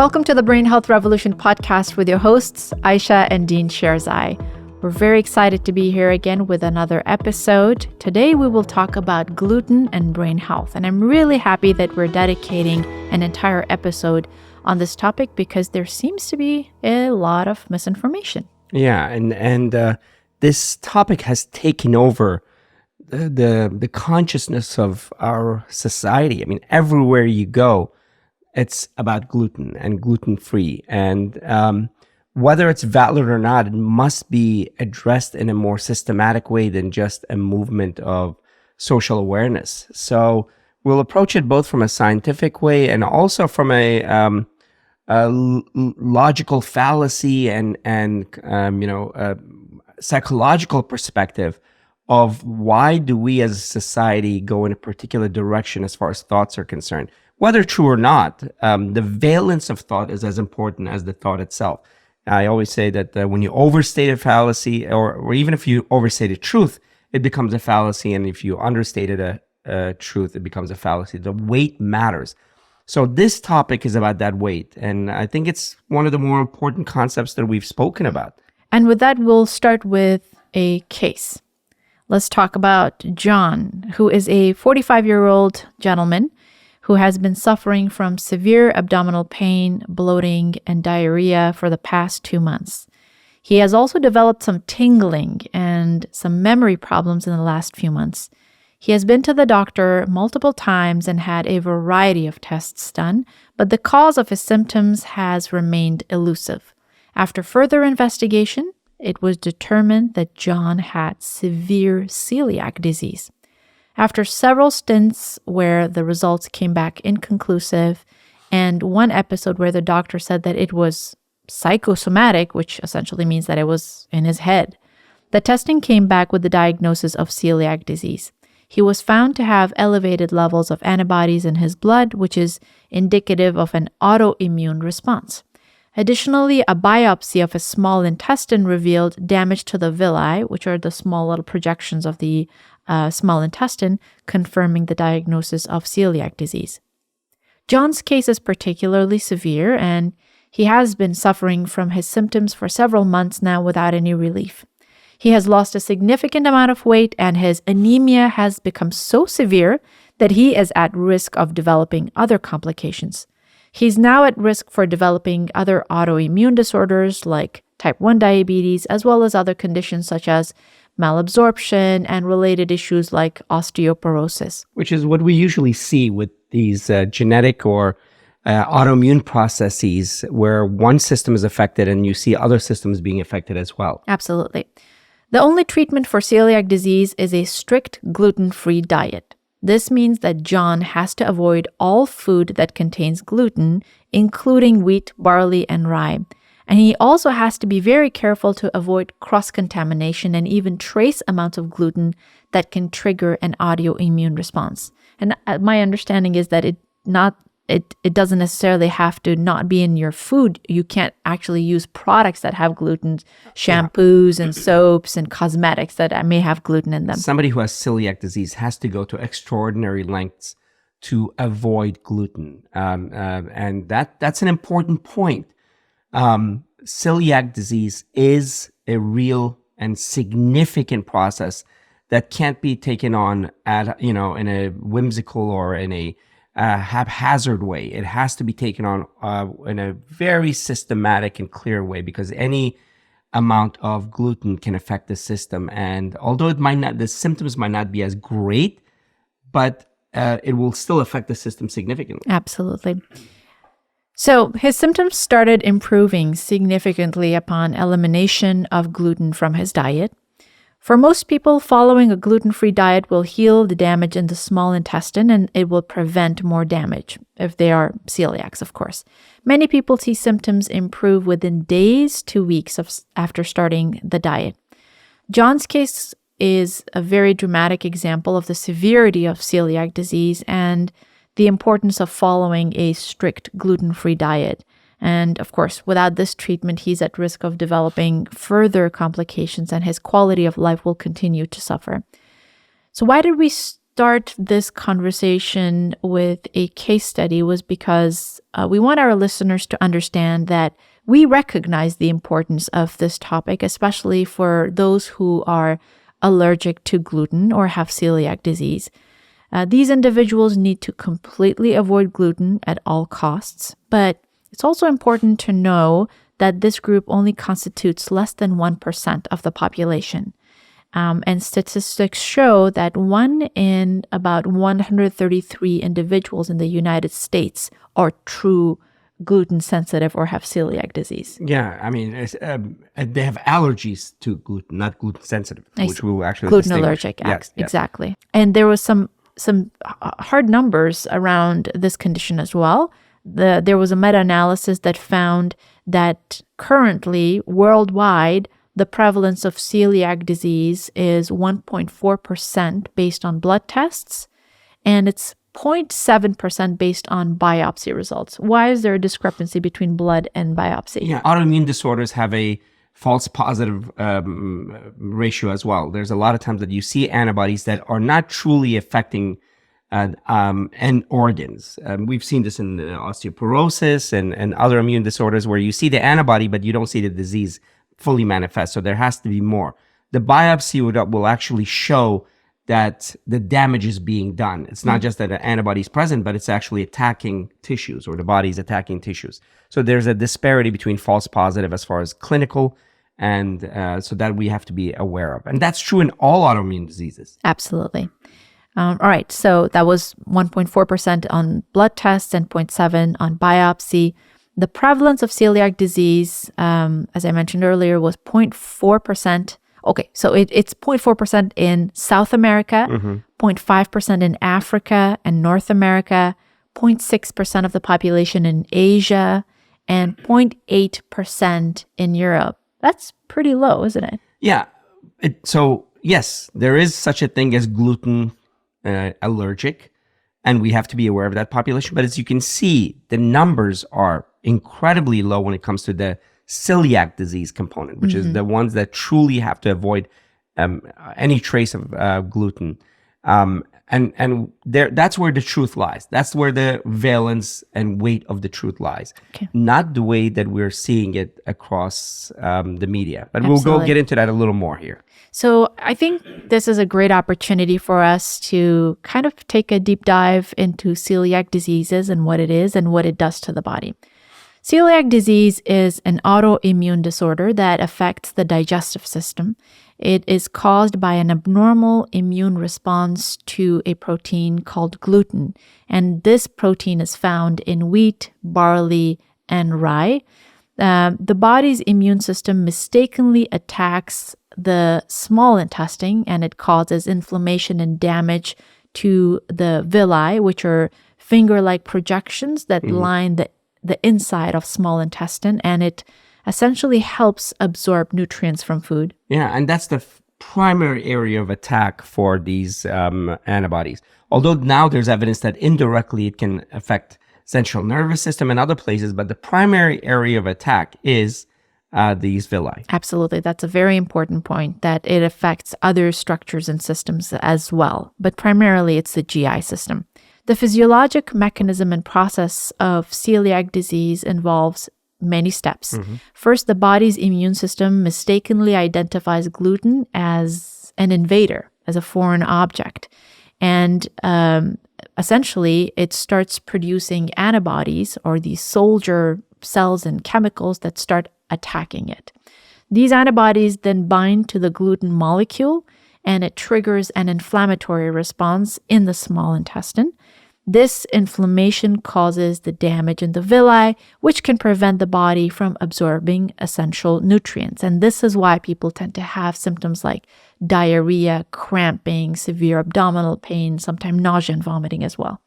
Welcome to the Brain Health Revolution podcast with your hosts, Ayesha and Dean Sherzai. We're very excited to be here again with another episode. Today we will talk about gluten and brain health, and I'm really happy that we're dedicating an entire episode on this topic because there seems to be a lot of misinformation. Yeah, and this topic has taken over the consciousness of our society. I mean, everywhere you go, it's about gluten and gluten-free. And whether it's valid or not, it must be addressed in a more systematic way than just a movement of social awareness. So we'll approach it both from a scientific way and also from a logical fallacy and psychological perspective of why do we as a society go in a particular direction as far as thoughts are concerned. Whether true or not, the valence of thought is as important as the thought itself. I always say that when you overstate a fallacy, or even if you overstate a truth, it becomes a fallacy. And if you understated a truth, it becomes a fallacy. The weight matters. So this topic is about that weight. And I think it's one of the more important concepts that we've spoken about. And with that, we'll start with a case. Let's talk about John, who is a 45-year-old gentleman who has been suffering from severe abdominal pain, bloating, and diarrhea for the past 2 months. He has also developed some tingling and some memory problems in the last few months. He has been to the doctor multiple times and had a variety of tests done, but the cause of his symptoms has remained elusive. After further investigation, it was determined that John had severe celiac disease. After several stints where the results came back inconclusive, and one episode where the doctor said that it was psychosomatic, which essentially means that it was in his head, the testing came back with the diagnosis of celiac disease. He was found to have elevated levels of antibodies in his blood, which is indicative of an autoimmune response. Additionally, a biopsy of his small intestine revealed damage to the villi, which are the small little projections of the small intestine, confirming the diagnosis of celiac disease. John's case is particularly severe, and he has been suffering from his symptoms for several months now without any relief. He has lost a significant amount of weight, and his anemia has become so severe that he is at risk of developing other complications. He's now at risk for developing other autoimmune disorders like type 1 diabetes, as well as other conditions such as malabsorption and related issues like osteoporosis. Which is what we usually see with these genetic or autoimmune processes where one system is affected and you see other systems being affected as well. Absolutely. The only treatment for celiac disease is a strict gluten-free diet. This means that John has to avoid all food that contains gluten, including wheat, barley, and rye. And he also has to be very careful to avoid cross-contamination and even trace amounts of gluten that can trigger an autoimmune response. And my understanding is that it doesn't necessarily have to not be in your food. You can't actually use products that have gluten, shampoos and soaps and cosmetics that may have gluten in them. Somebody who has celiac disease has to go to extraordinary lengths to avoid gluten. And that's an important point. Celiac disease is a real and significant process that can't be taken on in a whimsical or in a haphazard way. It has to be taken on in a very systematic and clear way, because any amount of gluten can affect the system. And although the symptoms might not be as great, but it will still affect the system significantly. Absolutely. So his symptoms started improving significantly upon elimination of gluten from his diet. For most people, following a gluten-free diet will heal the damage in the small intestine, and it will prevent more damage if they are celiacs, of course. Many people see symptoms improve within days to weeks after starting the diet. John's case is a very dramatic example of the severity of celiac disease and the importance of following a strict gluten-free diet. And of course, without this treatment, he's at risk of developing further complications and his quality of life will continue to suffer. So why did we start this conversation with a case study was because we want our listeners to understand that we recognize the importance of this topic, especially for those who are allergic to gluten or have celiac disease. These individuals need to completely avoid gluten at all costs, but it's also important to know that this group only constitutes less than 1% of the population. And statistics show that 1 in about 133 individuals in the United States are true gluten sensitive or have celiac disease. Yeah, I mean, they have allergies to gluten, not gluten sensitive, which we will actually gluten distinguish. allergic. Yes, exactly. And there was some hard numbers around this condition as well. There was a meta-analysis that found that currently worldwide the prevalence of celiac disease is 1.4% based on blood tests, and it's 0.7% based on biopsy results. Why is there a discrepancy between blood and biopsy? Yeah, autoimmune disorders have a false positive ratio as well. There's a lot of times that you see antibodies that are not truly affecting end organs. We've seen this in osteoporosis and other immune disorders where you see the antibody, but you don't see the disease fully manifest. So there has to be more. The biopsy will actually show that the damage is being done. It's not just that an antibody is present, but it's actually attacking tissues, or the body is attacking tissues. So there's a disparity between false positive as far as clinical, and so that we have to be aware of. And that's true in all autoimmune diseases. Absolutely. All right. So that was 1.4% on blood tests and 0.7% on biopsy. The prevalence of celiac disease, as I mentioned earlier, was 0.4%. Okay, so it's 0.4% in South America, 0.5% in Africa and North America, 0.6% of the population in Asia, and 0.8% in Europe. That's pretty low, isn't it? Yeah. So yes, there is such a thing as gluten allergic, and we have to be aware of that population. But as you can see, the numbers are incredibly low when it comes to the celiac disease component, which is the ones that truly have to avoid any trace of gluten. And that's where the truth lies. That's where the valence and weight of the truth lies. Okay. Not the way that we're seeing it across the media. But Absolutely. We'll go get into that a little more here. So I think this is a great opportunity for us to kind of take a deep dive into celiac diseases and what it is and what it does to the body. Celiac disease is an autoimmune disorder that affects the digestive system. It is caused by an abnormal immune response to a protein called gluten. And this protein is found in wheat, barley, and rye. The body's immune system mistakenly attacks the small intestine, and it causes inflammation and damage to the villi, which are finger-like projections that line the inside of small intestine, and it essentially helps absorb nutrients from food. Yeah, and that's the primary area of attack for these antibodies. Although now there's evidence that indirectly it can affect central nervous system and other places, but the primary area of attack is these villi. Absolutely. That's a very important point, that it affects other structures and systems as well, but primarily it's the GI system. The physiologic mechanism and process of celiac disease involves many steps. First, the body's immune system mistakenly identifies gluten as an invader, as a foreign object. And essentially, it starts producing antibodies, or these soldier cells and chemicals that start attacking it. These antibodies then bind to the gluten molecule, and it triggers an inflammatory response in the small intestine. This inflammation causes the damage in the villi, which can prevent the body from absorbing essential nutrients. And this is why people tend to have symptoms like diarrhea, cramping, severe abdominal pain, sometimes nausea and vomiting as well.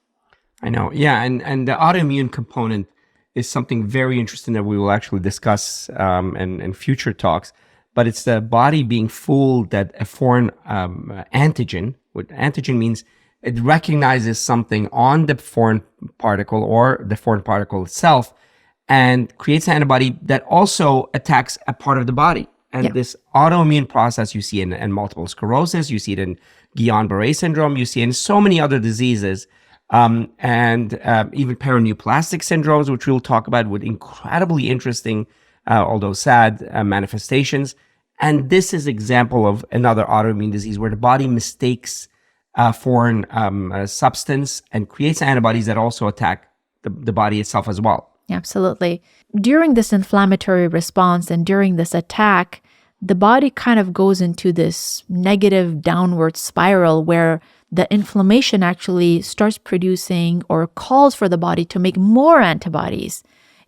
I know. Yeah. And the autoimmune component is something very interesting that we will actually discuss in future talks. But it's the body being fooled that a foreign antigen, what antigen means, it recognizes something on the foreign particle or the foreign particle itself and creates an antibody that also attacks a part of the body. And this autoimmune process you see in multiple sclerosis, you see it in Guillain-Barré syndrome, you see it in so many other diseases, and even paraneoplastic syndromes, which we'll talk about, with incredibly interesting, although sad, manifestations. And this is example of another autoimmune disease where the body mistakes foreign substance and creates antibodies that also attack the body itself as well. Absolutely. During this inflammatory response and during this attack, the body kind of goes into this negative downward spiral where the inflammation actually starts producing or calls for the body to make more antibodies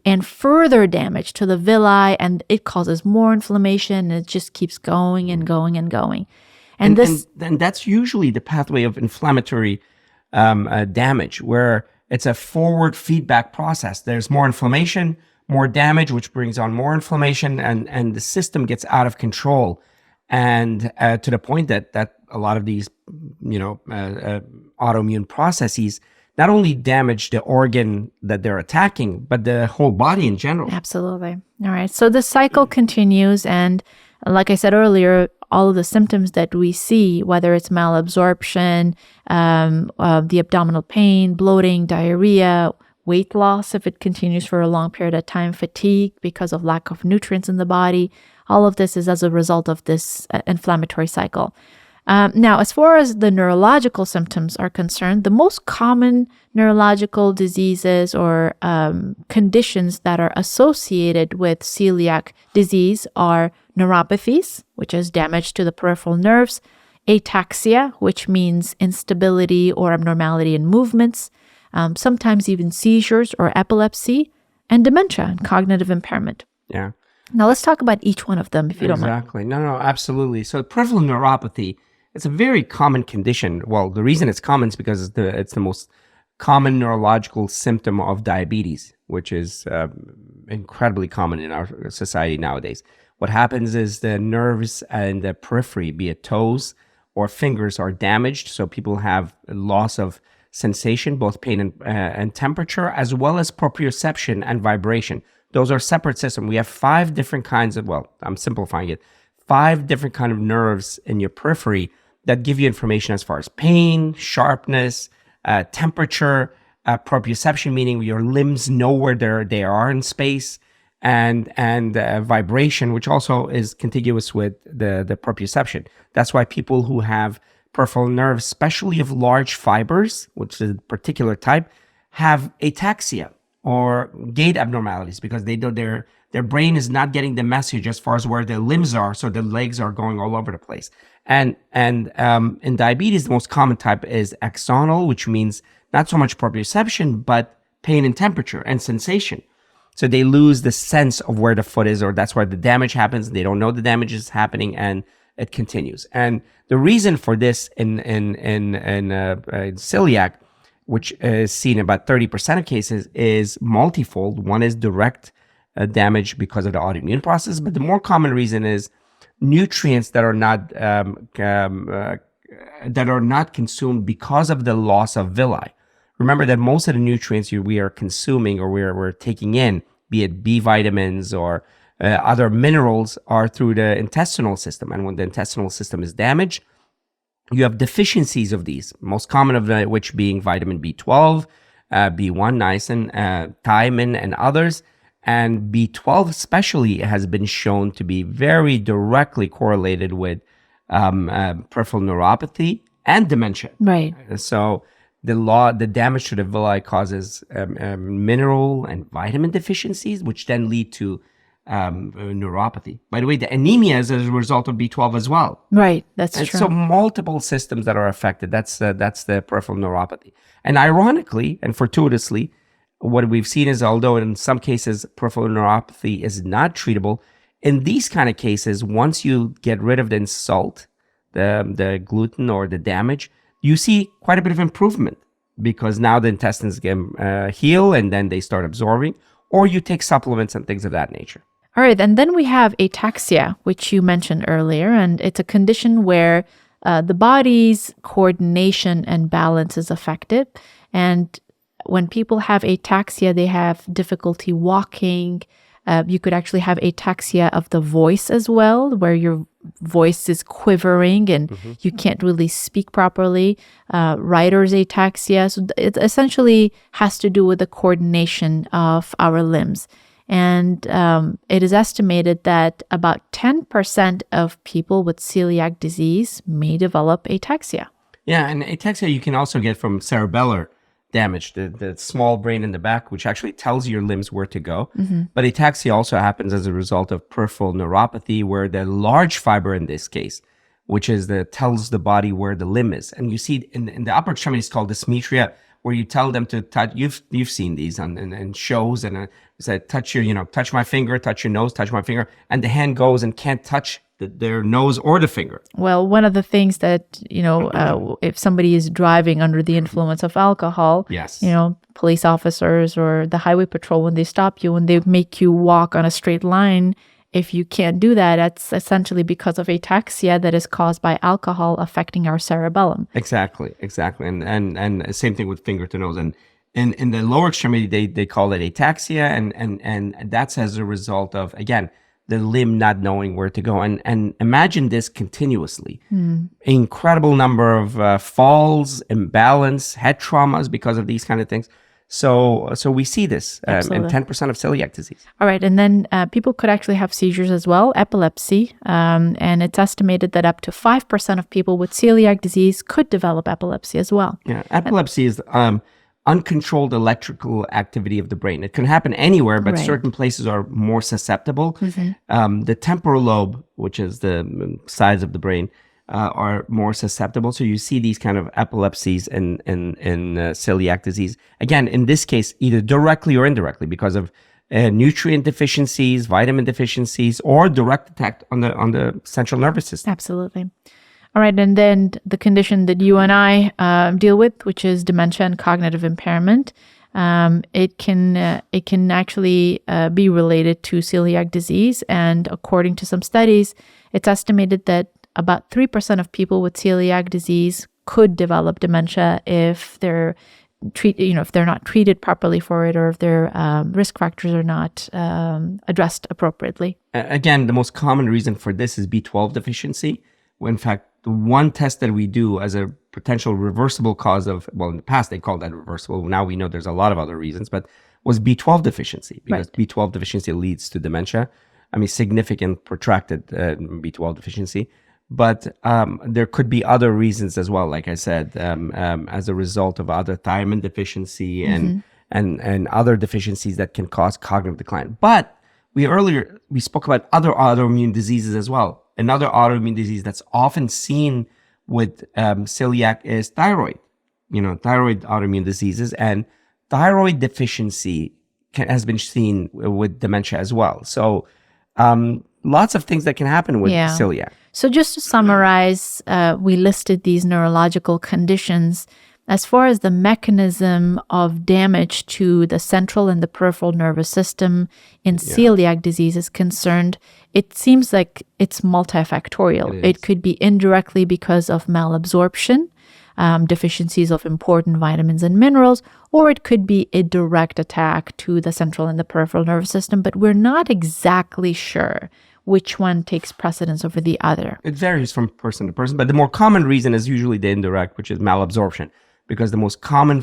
and further damage to the villi, and it causes more inflammation, and it just keeps going and going and going. And that's usually the pathway of inflammatory damage, where it's a forward feedback process. There's more inflammation, more damage, which brings on more inflammation, and the system gets out of control. And to the point that a lot of these, autoimmune processes not only damage the organ that they're attacking, but the whole body in general. Absolutely. All right. So the cycle continues. And like I said earlier, all of the symptoms that we see, whether it's malabsorption, the abdominal pain, bloating, diarrhea, weight loss, if it continues for a long period of time, fatigue because of lack of nutrients in the body, all of this is as a result of this inflammatory cycle. Now, as far as the neurological symptoms are concerned, the most common neurological diseases or conditions that are associated with celiac disease are neuropathies, which is damage to the peripheral nerves, ataxia, which means instability or abnormality in movements, sometimes even seizures or epilepsy, and dementia and cognitive impairment. Yeah. Now, let's talk about each one of them, if you don't mind. Exactly. No, absolutely. So peripheral neuropathy, it's a very common condition. Well, the reason it's common is because it's the most common neurological symptom of diabetes, which is incredibly common in our society nowadays. What happens is the nerves and the periphery, be it toes or fingers, are damaged. So people have loss of sensation, both pain and temperature, as well as proprioception and vibration. Those are separate systems. We have 5 different kinds of, well, I'm simplifying it, 5 different kind of nerves in your periphery that give you information as far as pain, sharpness, temperature, proprioception, meaning your limbs know where they are in space, and vibration, which also is contiguous with the proprioception. That's why people who have peripheral nerves, especially of large fibers, which is a particular type, have ataxia or gait abnormalities, because they know their brain is not getting the message as far as where their limbs are, so the legs are going all over the place. And in diabetes, the most common type is axonal, which means not so much proprioception, but pain and temperature and sensation. So they lose the sense of where the foot is, or that's where the damage happens. They don't know the damage is happening, and it continues. And the reason for this in celiac, which is seen in about 30% of cases, is multifold. One is direct damage because of the autoimmune process, but the more common reason is nutrients that are not consumed because of the loss of villi. Remember that most of the nutrients we are consuming or we're taking in, be it B vitamins or other minerals, are through the intestinal system. And when the intestinal system is damaged, you have deficiencies of these, most common of which being vitamin B12, B1, niacin, thiamine, and others. And B12 especially has been shown to be very directly correlated with peripheral neuropathy and dementia. Right. So the damage to the villi causes mineral and vitamin deficiencies, which then lead to neuropathy. By the way, the anemia is as a result of B12 as well. Right, that's and true. So multiple systems that are affected. That's the peripheral neuropathy. And ironically and fortuitously, what we've seen is, although in some cases peripheral neuropathy is not treatable, in these kind of cases, once you get rid of the insult, the gluten or the damage, you see quite a bit of improvement, because now the intestines heal and then they start absorbing, or you take supplements and things of that nature. All right, and then we have ataxia, which you mentioned earlier, and it's a condition where the body's coordination and balance is affected. And when people have ataxia, they have difficulty walking, You could actually have ataxia of the voice as well, where your voice is quivering and you can't really speak properly. Writer's ataxia. So it essentially has to do with the coordination of our limbs. And it is estimated that about 10% of people with celiac disease may develop ataxia. Yeah, and ataxia you can also get from cerebellar damage, the small brain in the back, which actually tells your limbs where to go. But ataxia also happens as a result of peripheral neuropathy, where the large fiber in this case, which is tells the body where the limb is. And you see in the upper extremities called dysmetria, where you tell them to touch. You've seen these in shows, and say touch touch my finger, touch your nose, touch my finger, and the hand goes and can't touch their nose or the finger. Well, one of the things that, if somebody is driving under the influence of alcohol, Yes. Police officers or the highway patrol, when they stop you, when they make you walk on a straight line, if you can't do that, that's essentially because of ataxia that is caused by alcohol affecting our cerebellum. Exactly. And same thing with finger to nose. And in the lower extremity, they call it ataxia, and that's as a result of, again, the limb not knowing where to go. And imagine this continuously. Incredible number of falls, imbalance, head traumas because of these kind of things. So we see this in 10% of celiac disease. All right. And then people could actually have seizures as well, epilepsy. And it's estimated that up to 5% of people with celiac disease could develop epilepsy as well. Yeah, epilepsy is uncontrolled electrical activity of the brain. It can happen anywhere, but certain places are more susceptible. The temporal lobe, which is the sides of the brain, are more susceptible. So you see these kind of epilepsies in celiac disease. Again, in this case, either directly or indirectly because of nutrient deficiencies, vitamin deficiencies, or direct attack on the central nervous system. Absolutely. All right, and then the condition that you and I deal with, which is dementia and cognitive impairment, it can actually be related to celiac disease. And according to some studies, it's estimated that about 3% of people with celiac disease could develop dementia if they're if they're not treated properly for it, or if their risk factors are not addressed appropriately. Again, the most common reason for this is B12 deficiency. In fact, the one test that we do as a potential reversible cause of, well, in the past they called that reversible. Now we know there's a lot of other reasons, but was B12 deficiency, because B12 deficiency leads to dementia. I mean, significant protracted B12 deficiency. But there could be other reasons as well, like I said, as a result of other thiamine deficiency and other deficiencies that can cause cognitive decline. But we spoke about other autoimmune diseases as well. Another autoimmune disease that's often seen with celiac is thyroid. Thyroid autoimmune diseases, and thyroid deficiency has been seen with dementia as well. So lots of things that can happen with celiac. So just to summarize, we listed these neurological conditions. As far as the mechanism of damage to the central and the peripheral nervous system in celiac disease is concerned, it seems like it's multifactorial. It could be indirectly because of malabsorption, deficiencies of important vitamins and minerals, or it could be a direct attack to the central and the peripheral nervous system, but we're not exactly sure which one takes precedence over the other. It varies from person to person, but the more common reason is usually the indirect, which is malabsorption, because the most common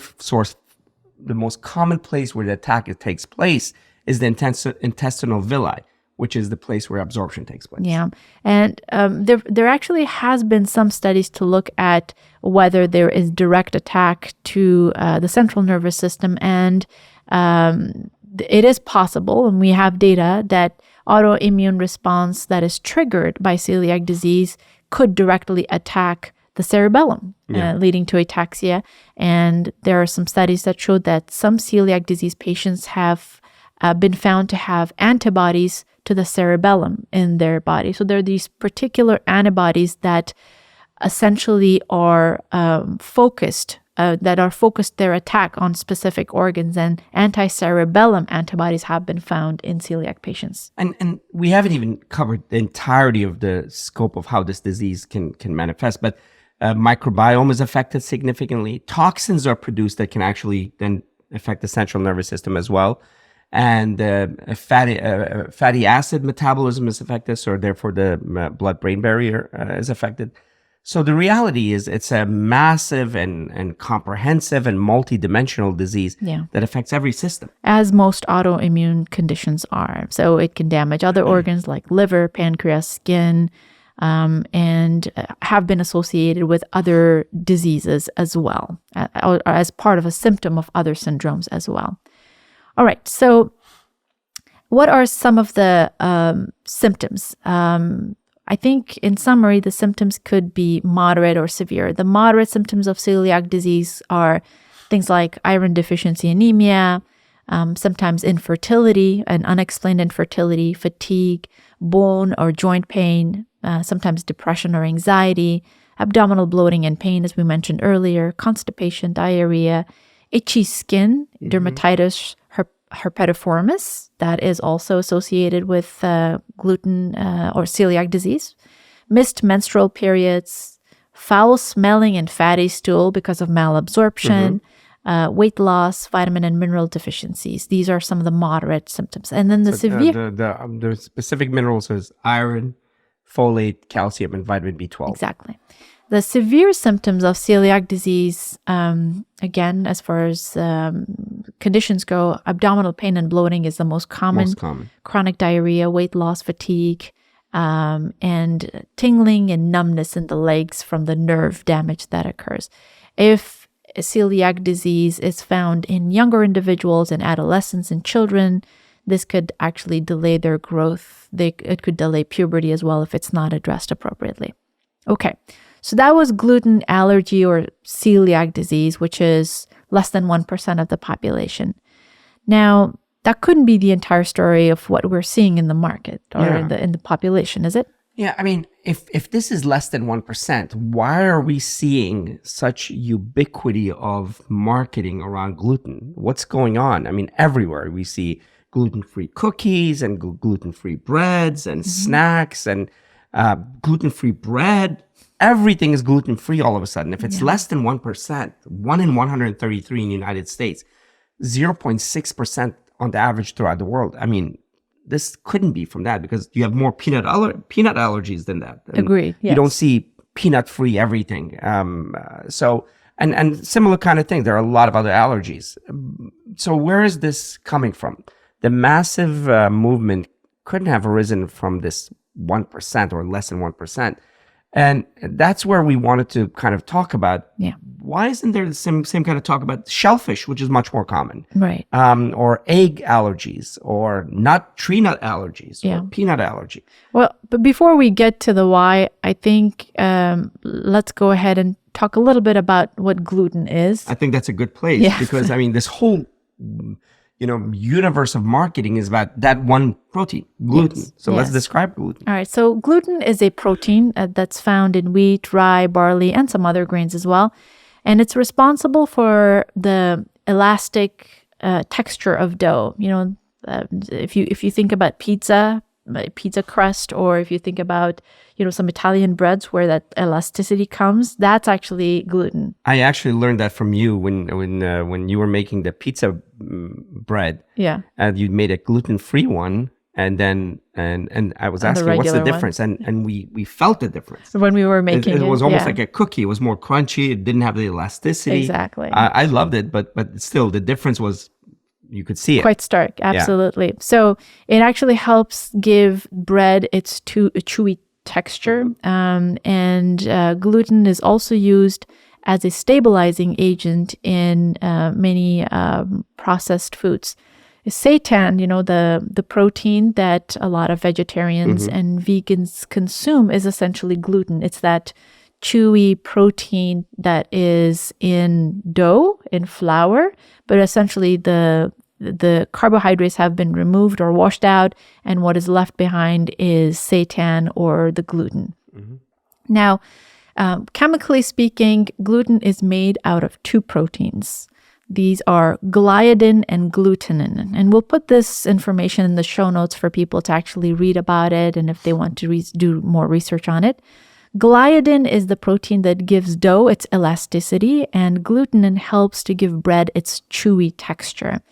place where the attack takes place is the intestinal villi, which is the place where absorption takes place. Yeah, and there actually has been some studies to look at whether there is direct attack to the central nervous system, and it is possible, and we have data that autoimmune response that is triggered by celiac disease could directly attack the cerebellum, leading to ataxia. And there are some studies that showed that some celiac disease patients have been found to have antibodies to the cerebellum in their body. So there are these particular antibodies that essentially are focused their attack on specific organs, and anti-cerebellum antibodies have been found in celiac patients. And we haven't even covered the entirety of the scope of how this disease can manifest, but microbiome is affected significantly. Toxins are produced that can actually then affect the central nervous system as well. and fatty acid metabolism is affected, so therefore the blood-brain barrier is affected. So the reality is it's a massive and comprehensive and multidimensional disease that affects every system. As most autoimmune conditions are. So it can damage other organs like liver, pancreas, skin, and have been associated with other diseases as well, or as part of a symptom of other syndromes as well. All right, so what are some of the symptoms? I think in summary, the symptoms could be moderate or severe. The moderate symptoms of celiac disease are things like iron deficiency anemia, sometimes infertility and unexplained infertility, fatigue, bone or joint pain, sometimes depression or anxiety, abdominal bloating and pain, as we mentioned earlier, constipation, diarrhea, itchy skin, dermatitis herpetiformis, that is also associated with gluten or celiac disease, missed menstrual periods, foul smelling and fatty stool because of malabsorption, weight loss, vitamin and mineral deficiencies. These are some of the moderate symptoms. And then the severe... The specific minerals is iron, folate, calcium, and vitamin B12. Exactly. The severe symptoms of celiac disease, again, as far as conditions go, abdominal pain and bloating is the most common. Chronic diarrhea, weight loss, fatigue, and tingling and numbness in the legs from the nerve damage that occurs. If celiac disease is found in younger individuals and adolescents and children, this could actually delay their growth. It could delay puberty as well if it's not addressed appropriately. Okay. So that was gluten allergy or celiac disease, which is less than 1% of the population. Now, that couldn't be the entire story of what we're seeing in the market or in the population, is it? Yeah, I mean, if this is less than 1%, why are we seeing such ubiquity of marketing around gluten? What's going on? I mean, everywhere we see gluten-free cookies and gluten-free breads and snacks and gluten-free bread. Everything is gluten-free all of a sudden. If it's less than 1%, 1 in 133 in the United States, 0.6% on the average throughout the world. I mean, this couldn't be from that because you have more peanut allergies than that. Agreed. Yes. You don't see peanut-free everything. And similar kind of thing. There are a lot of other allergies. So where is this coming from? The massive movement couldn't have arisen from this 1% or less than 1%. And that's where we wanted to kind of talk about why isn't there the same kind of talk about shellfish, which is much more common, right? Or egg allergies, or tree nut allergies, or peanut allergy. Well, but before we get to the why, I think let's go ahead and talk a little bit about what gluten is. I think that's a good place because I mean this whole universe of marketing is about that one protein, gluten. So let's describe gluten. All right. So gluten is a protein that's found in wheat, rye, barley, and some other grains as well. And it's responsible for the elastic texture of dough. If you think about pizza crust, or if you think about some Italian breads where that elasticity comes, that's actually gluten. I actually learned that from you when you were making the pizza bread. Yeah. And you made a gluten-free one, and then and I was asking what's the difference, and we felt the difference when we were making it. It was almost like a cookie. It was more crunchy. It didn't have the elasticity. Exactly. I loved it, but still the difference was. You could see it. Quite stark, absolutely. Yeah. So it actually helps give bread its chewy texture. And gluten is also used as a stabilizing agent in many processed foods. Seitan, the protein that a lot of vegetarians and vegans consume is essentially gluten. It's that chewy protein that is in dough, in flour, but essentially the carbohydrates have been removed or washed out, and what is left behind is seitan or the gluten. Now, chemically speaking, gluten is made out of two proteins. These are gliadin and glutenin, and we'll put this information in the show notes for people to actually read about it, and if they want to do more research on it. Gliadin is the protein that gives dough its elasticity, and glutenin helps to give bread its chewy texture.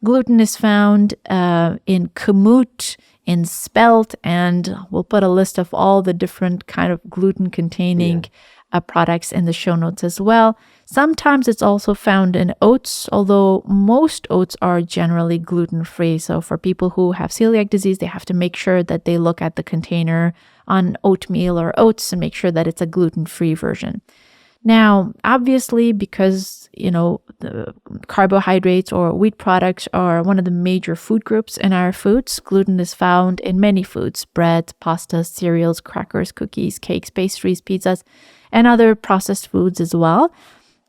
Gluten is found in kamut, in spelt, and we'll put a list of all the different kind of gluten-containing products in the show notes as well. Sometimes it's also found in oats, although most oats are generally gluten-free. So for people who have celiac disease, they have to make sure that they look at the container on oatmeal or oats and make sure that it's a gluten-free version. Now, obviously, because, the carbohydrates or wheat products are one of the major food groups in our foods, gluten is found in many foods: bread, pastas, cereals, crackers, cookies, cakes, pastries, pizzas, and other processed foods as well.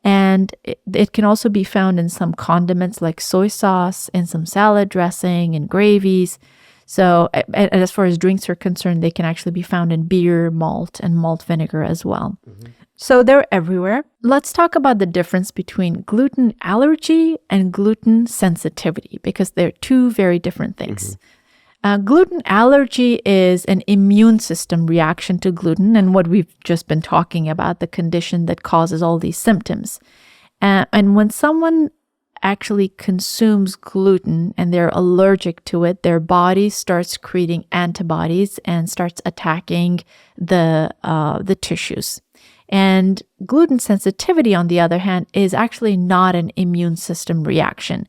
And it can also be found in some condiments like soy sauce, in some salad dressing, and gravies. So, and as far as drinks are concerned, they can actually be found in beer, malt, and malt vinegar as well. Mm-hmm. So they're everywhere. Let's talk about the difference between gluten allergy and gluten sensitivity, because they're two very different things. Mm-hmm. Gluten allergy is an immune system reaction to gluten, and what we've just been talking about, the condition that causes all these symptoms. And when someone actually consumes gluten and they're allergic to it, their body starts creating antibodies and starts attacking the tissues. And gluten sensitivity, on the other hand, is actually not an immune system reaction.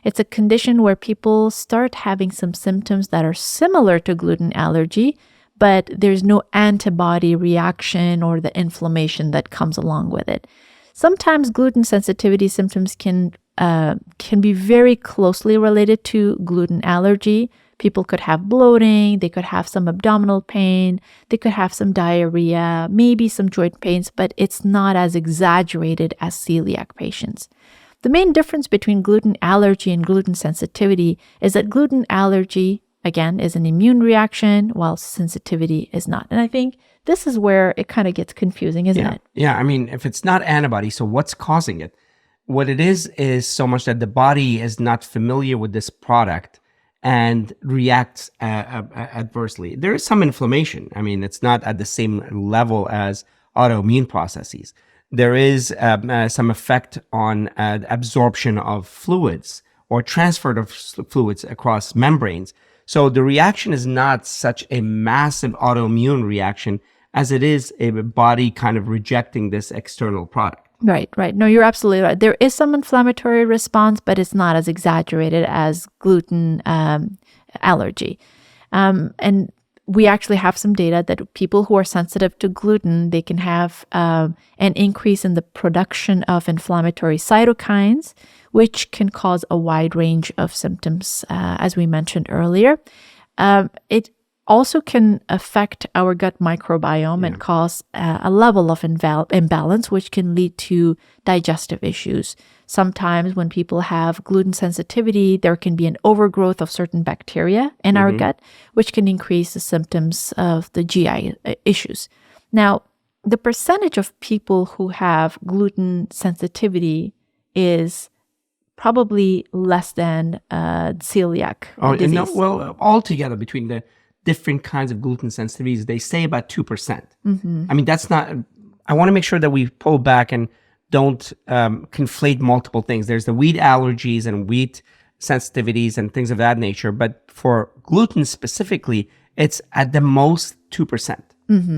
It's a condition where people start having some symptoms that are similar to gluten allergy, but there's no antibody reaction or the inflammation that comes along with it. Sometimes gluten sensitivity symptoms can be very closely related to gluten allergy. People could have bloating, they could have some abdominal pain, they could have some diarrhea, maybe some joint pains, but it's not as exaggerated as celiac patients. The main difference between gluten allergy and gluten sensitivity is that gluten allergy, again, is an immune reaction, while sensitivity is not. And I think this is where it kind of gets confusing, isn't it? Yeah, I mean, if it's not antibody, so what's causing it? What it is so much that the body is not familiar with this product and reacts adversely. There is some inflammation. I mean, it's not at the same level as autoimmune processes. There is some effect on absorption of fluids or transfer of fluids across membranes. So the reaction is not such a massive autoimmune reaction as it is a body kind of rejecting this external product. Right. No, you're absolutely right. There is some inflammatory response, but it's not as exaggerated as gluten allergy. And we actually have some data that people who are sensitive to gluten, they can have an increase in the production of inflammatory cytokines, which can cause a wide range of symptoms, as we mentioned earlier. It also can affect our gut microbiome and cause a level of imbalance, which can lead to digestive issues. Sometimes when people have gluten sensitivity, there can be an overgrowth of certain bacteria in our gut, which can increase the symptoms of the GI issues. Now, the percentage of people who have gluten sensitivity is probably less than celiac disease. Altogether between the different kinds of gluten sensitivities, they say about 2%. I mean, that's not, I want to make sure that we pull back and don't conflate multiple things. There's the wheat allergies and wheat sensitivities and things of that nature. But for gluten specifically, it's at the most 2%.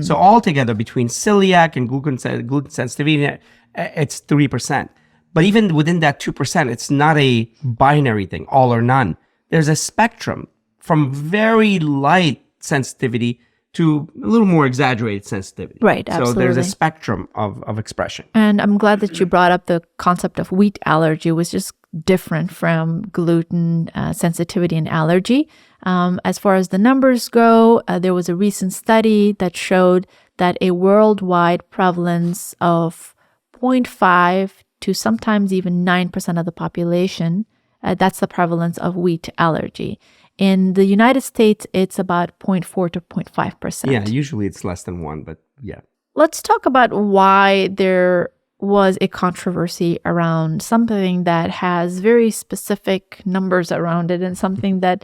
So altogether between celiac and gluten sensitivity, it's 3%. But even within that 2%, it's not a binary thing, all or none. There's a spectrum from very light sensitivity to a little more exaggerated sensitivity. Right, absolutely. So there's a spectrum of expression. And I'm glad that you brought up the concept of wheat allergy, which is different from gluten sensitivity and allergy. As far as the numbers go, there was a recent study that showed that a worldwide prevalence of 0.5 to sometimes even 9% of the population, that's the prevalence of wheat allergy. In the United States, it's about 0.4 to 0.5%. Yeah, usually it's less than 1, but yeah. Let's talk about why there was a controversy around something that has very specific numbers around it and something that,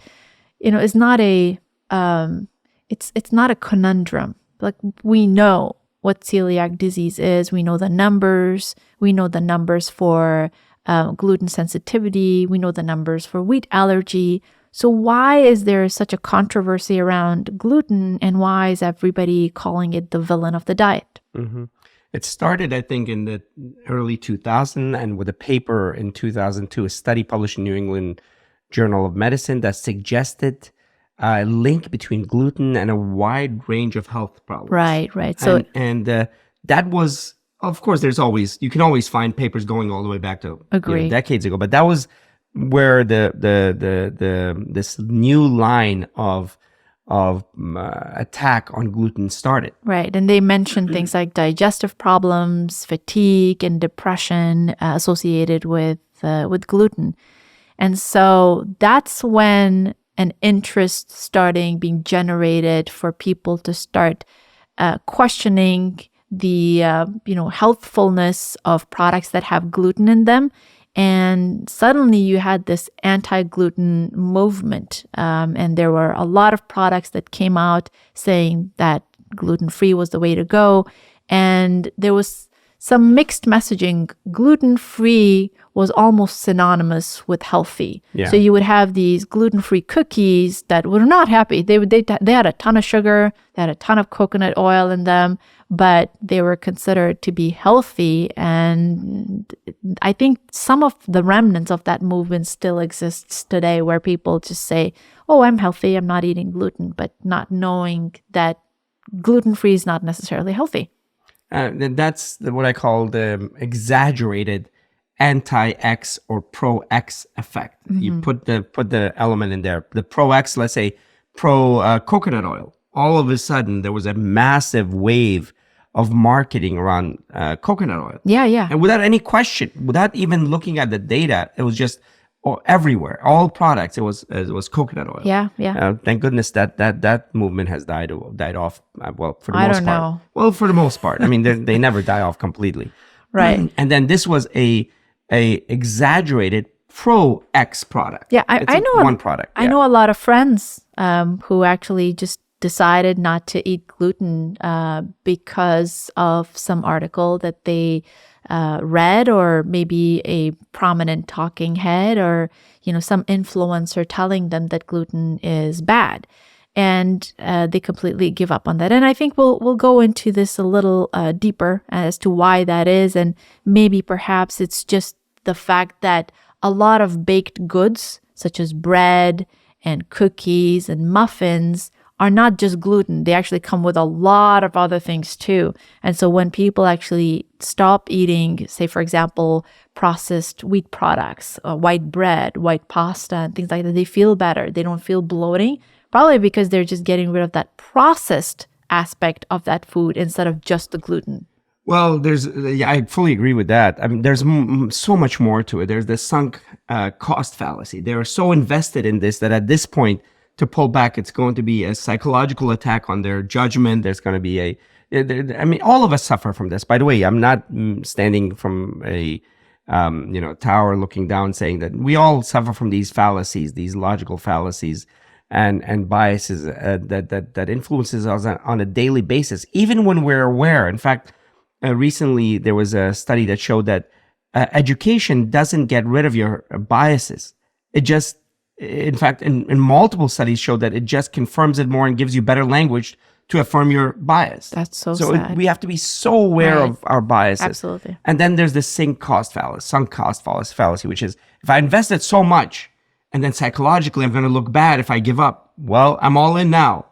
is not a, it's not a conundrum. Like, we know what celiac disease is. We know the numbers. We know the numbers for gluten sensitivity. We know the numbers for wheat allergy. So why is there such a controversy around gluten, and why is everybody calling it the villain of the diet? It started, I think, in the early 2000s, and with a paper in 2002, a study published in New England Journal of Medicine that suggested a link between gluten and a wide range of health problems. Right. So that was, of course, you can always find papers going all the way back to decades ago, but that was where this new line of attack on gluten started. Right. And they mentioned things like digestive problems, fatigue, and depression associated with gluten. And so that's when an interest starting being generated for people to start questioning the healthfulness of products that have gluten in them. And suddenly you had this anti-gluten movement. And there were a lot of products that came out saying that gluten-free was the way to go. And there was some mixed messaging. Gluten-free was almost synonymous with healthy. Yeah. So you would have these gluten-free cookies that were not happy. They had a ton of sugar, they had a ton of coconut oil in them, but they were considered to be healthy. And I think some of the remnants of that movement still exists today, where people just say, oh, I'm healthy, I'm not eating gluten, but not knowing that gluten-free is not necessarily healthy. That's what I call the exaggerated anti-X or pro-X effect. You put the element in there. The pro-X, let's say pro-coconut oil. All of a sudden, there was a massive wave of marketing around coconut oil. Yeah. And without any question, without even looking at the data, it was just everywhere. All products, it was coconut oil. Yeah. Thank goodness that movement has died off. Well, for the I most don't part. know. Well, for the most part. I mean, they never die off completely. Right. And then this was a exaggerated pro-X product. Yeah, I know one product. I know a lot of friends who actually just decided not to eat gluten because of some article that they read, or maybe a prominent talking head, or some influencer telling them that gluten is bad, and they completely give up on that. And I think we'll go into this a little deeper as to why that is, and maybe perhaps it's just the fact that a lot of baked goods, such as bread and cookies and muffins, are not just gluten. They actually come with a lot of other things too. And so when people actually stop eating, say, for example, processed wheat products, white bread, white pasta, and things like that, they feel better. They don't feel bloating, probably because they're just getting rid of that processed aspect of that food instead of just the gluten. Well, I fully agree with that. I mean, there's so much more to it. There's the sunk cost fallacy. They are so invested in this that at this point, to pull back, it's going to be a psychological attack on their judgment. There's going to be all of us suffer from this. By the way, I'm not standing from a tower looking down saying that we all suffer from these fallacies, these logical fallacies and biases that influences us on a daily basis, even when we're aware. In fact, recently there was a study that showed that education doesn't get rid of your biases. It just, in fact, in multiple studies showed that it just confirms it more and gives you better language to affirm your bias. That's so sad. We have to be so aware of our biases. Absolutely. And then there's the sunk cost fallacy, which is, if I invested so much and then psychologically I'm going to look bad if I give up, well, I'm all in now.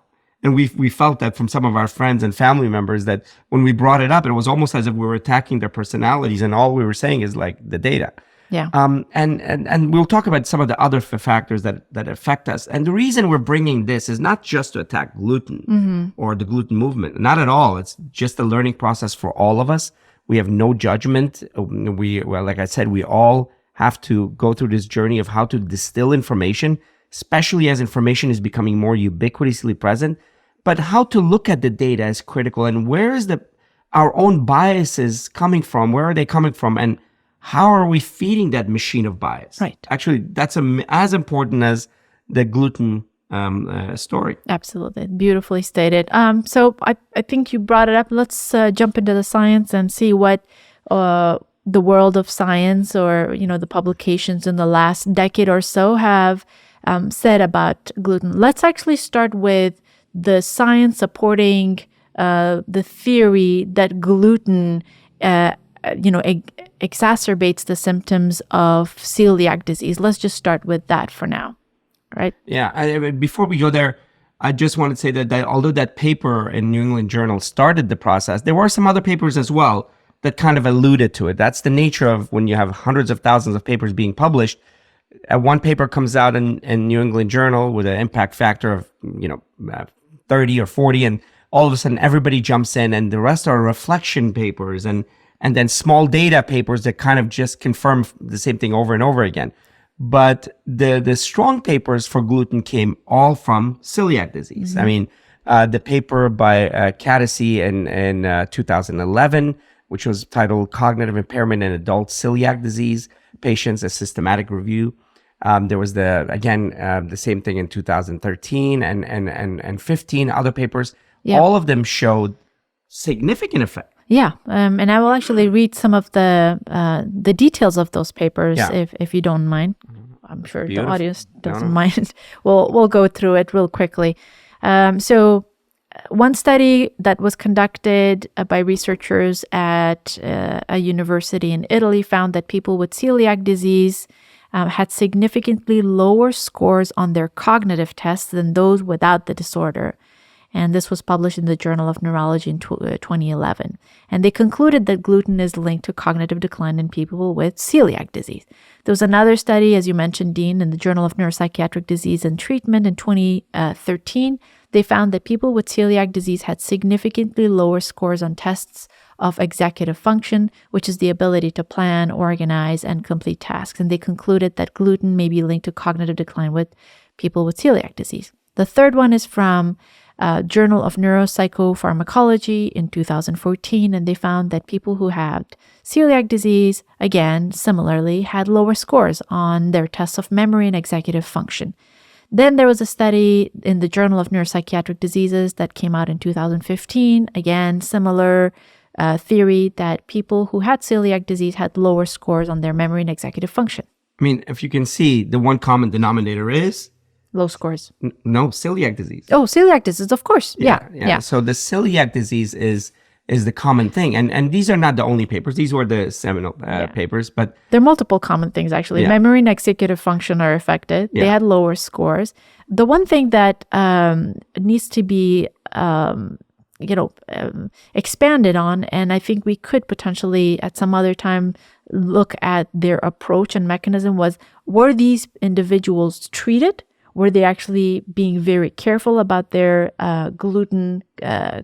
And we felt that from some of our friends and family members, that when we brought it up, it was almost as if we were attacking their personalities, and all we were saying is like the data. Yeah. And we'll talk about some of the other factors that affect us. And the reason we're bringing this is not just to attack gluten or the gluten movement. Not at all. It's just a learning process for all of us. We have no judgment. Like I said, we all have to go through this journey of how to distill information, especially as information is becoming more ubiquitously present. But how to look at the data is critical. And where is our own biases coming from? Where are they coming from? And how are we feeding that machine of bias? Right. Actually, that's as important as the gluten story. Absolutely. Beautifully stated. So I think you brought it up. Let's jump into the science and see what the world of science or, the publications in the last decade or so have said about gluten. Let's actually start with the science supporting the theory that gluten, exacerbates the symptoms of celiac disease. Let's just start with that for now, right? Yeah. Before we go there, I just want to say that although that paper in New England Journal started the process, there were some other papers as well that kind of alluded to it. That's the nature of when you have hundreds of thousands of papers being published. One paper comes out in New England Journal with an impact factor of 30 or 40, and all of a sudden everybody jumps in, and the rest are reflection papers and then small data papers that kind of just confirm the same thing over and over again. But the strong papers for gluten came all from celiac disease. Mm-hmm. I mean, the paper by Cadesi in 2011, which was titled "Cognitive Impairment in Adult Celiac Disease Patients: A Systematic Review." There was the same thing in 2013 and 15 other papers. Yep. All of them showed significant effect. Yeah, and I will actually read some of the details of those papers if you don't mind. I'm sure Beautiful. the audience doesn't mind. We'll go through it real quickly. So one study that was conducted by researchers at a university in Italy found that people with celiac disease had significantly lower scores on their cognitive tests than those without the disorder. And this was published in the Journal of Neurology in 2011. And they concluded that gluten is linked to cognitive decline in people with celiac disease. There was another study, as you mentioned, Dean, in the Journal of Neuropsychiatric Disease and Treatment in 2013. They found that people with celiac disease had significantly lower scores on tests of executive function, which is the ability to plan, organize, and complete tasks. And they concluded that gluten may be linked to cognitive decline with people with celiac disease. The third one is from Journal of Neuropsychopharmacology in 2014, and they found that people who had celiac disease, again, similarly, had lower scores on their tests of memory and executive function. Then there was a study in the Journal of Neuropsychiatric Diseases that came out in 2015, again, similar theory that people who had celiac disease had lower scores on their memory and executive function. I mean, if you can see, the one common denominator is low scores. No, celiac disease. Oh, celiac disease, of course. Yeah. So the celiac disease is the common thing. And these are not the only papers. These were the seminal papers. But there are multiple common things, actually. Yeah. Memory and executive function are affected. Yeah. They had lower scores. The one thing that needs to be expanded on, and I think we could potentially at some other time look at their approach and mechanism, were these individuals treated? Were they actually being very careful about their gluten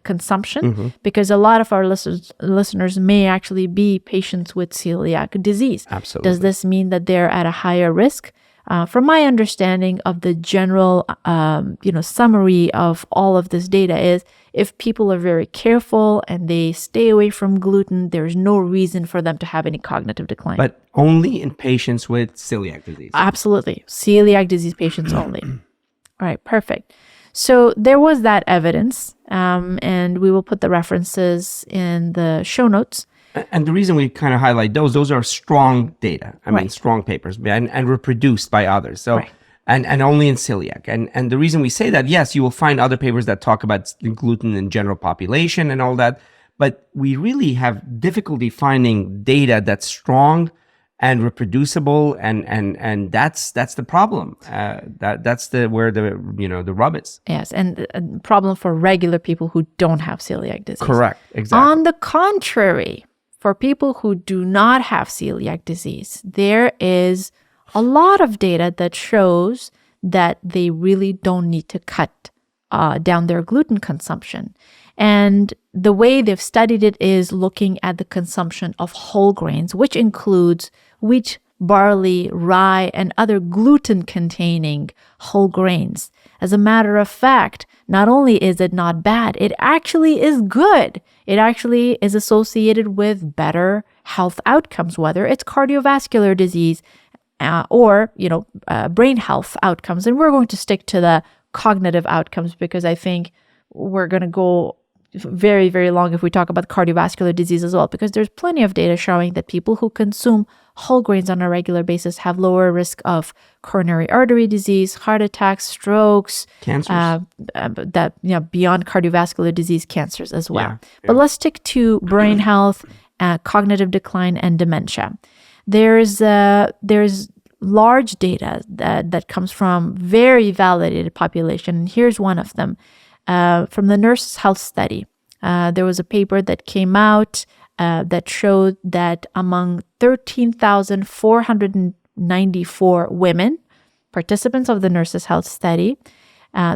consumption? Mm-hmm. Because a lot of our listeners may actually be patients with celiac disease. Absolutely. Does this mean that they're at a higher risk? From my understanding of the general, summary of all of this data is, if people are very careful and they stay away from gluten, there's no reason for them to have any cognitive decline. But only in patients with celiac disease. Absolutely. Celiac disease patients only. All right, perfect. So there was that evidence, and we will put the references in the show notes. And the reason we kind of highlight those are strong data. I mean, Right. strong papers and reproduced by others. So, Right. and only in celiac. And the reason we say that, yes, you will find other papers that talk about gluten in general population and all that, but we really have difficulty finding data that's strong and reproducible, and that's the problem. That's where the rub is. Yes, and a problem for regular people who don't have celiac disease. Correct. Exactly. On the contrary, for people who do not have celiac disease, there is a lot of data that shows that they really don't need to cut down their gluten consumption. And the way they've studied it is looking at the consumption of whole grains, which includes wheat, barley, rye, and other gluten-containing whole grains. As a matter of fact, not only is it not bad, it actually is good. It actually is associated with better health outcomes, whether it's cardiovascular disease or brain health outcomes. And we're going to stick to the cognitive outcomes because I think we're going to go very, very long if we talk about cardiovascular disease as well, because there's plenty of data showing that people who consume whole grains on a regular basis have lower risk of coronary artery disease, heart attacks, strokes, cancers, that beyond cardiovascular disease, cancers as well. Yeah. But let's stick to brain health, cognitive decline, and dementia. There's large data that comes from very validated population. And here's one of them. From the Nurses' Health Study, there was a paper that came out that showed that among 13,494 women, participants of the Nurses' Health Study,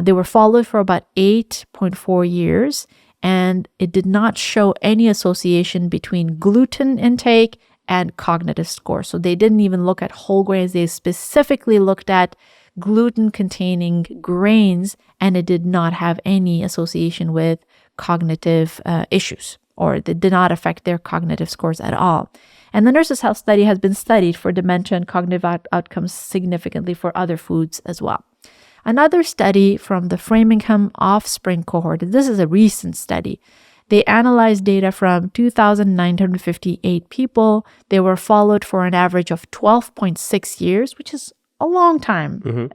they were followed for about 8.4 years, and it did not show any association between gluten intake and cognitive score. So they didn't even look at whole grains. They specifically looked at gluten-containing grains, and it did not have any association with cognitive issues, or it did not affect their cognitive scores at all. And the Nurses' Health Study has been studied for dementia and cognitive outcomes significantly for other foods as well. Another study from the Framingham Offspring cohort, this is a recent study. They analyzed data from 2,958 people. They were followed for an average of 12.6 years, which is a long time.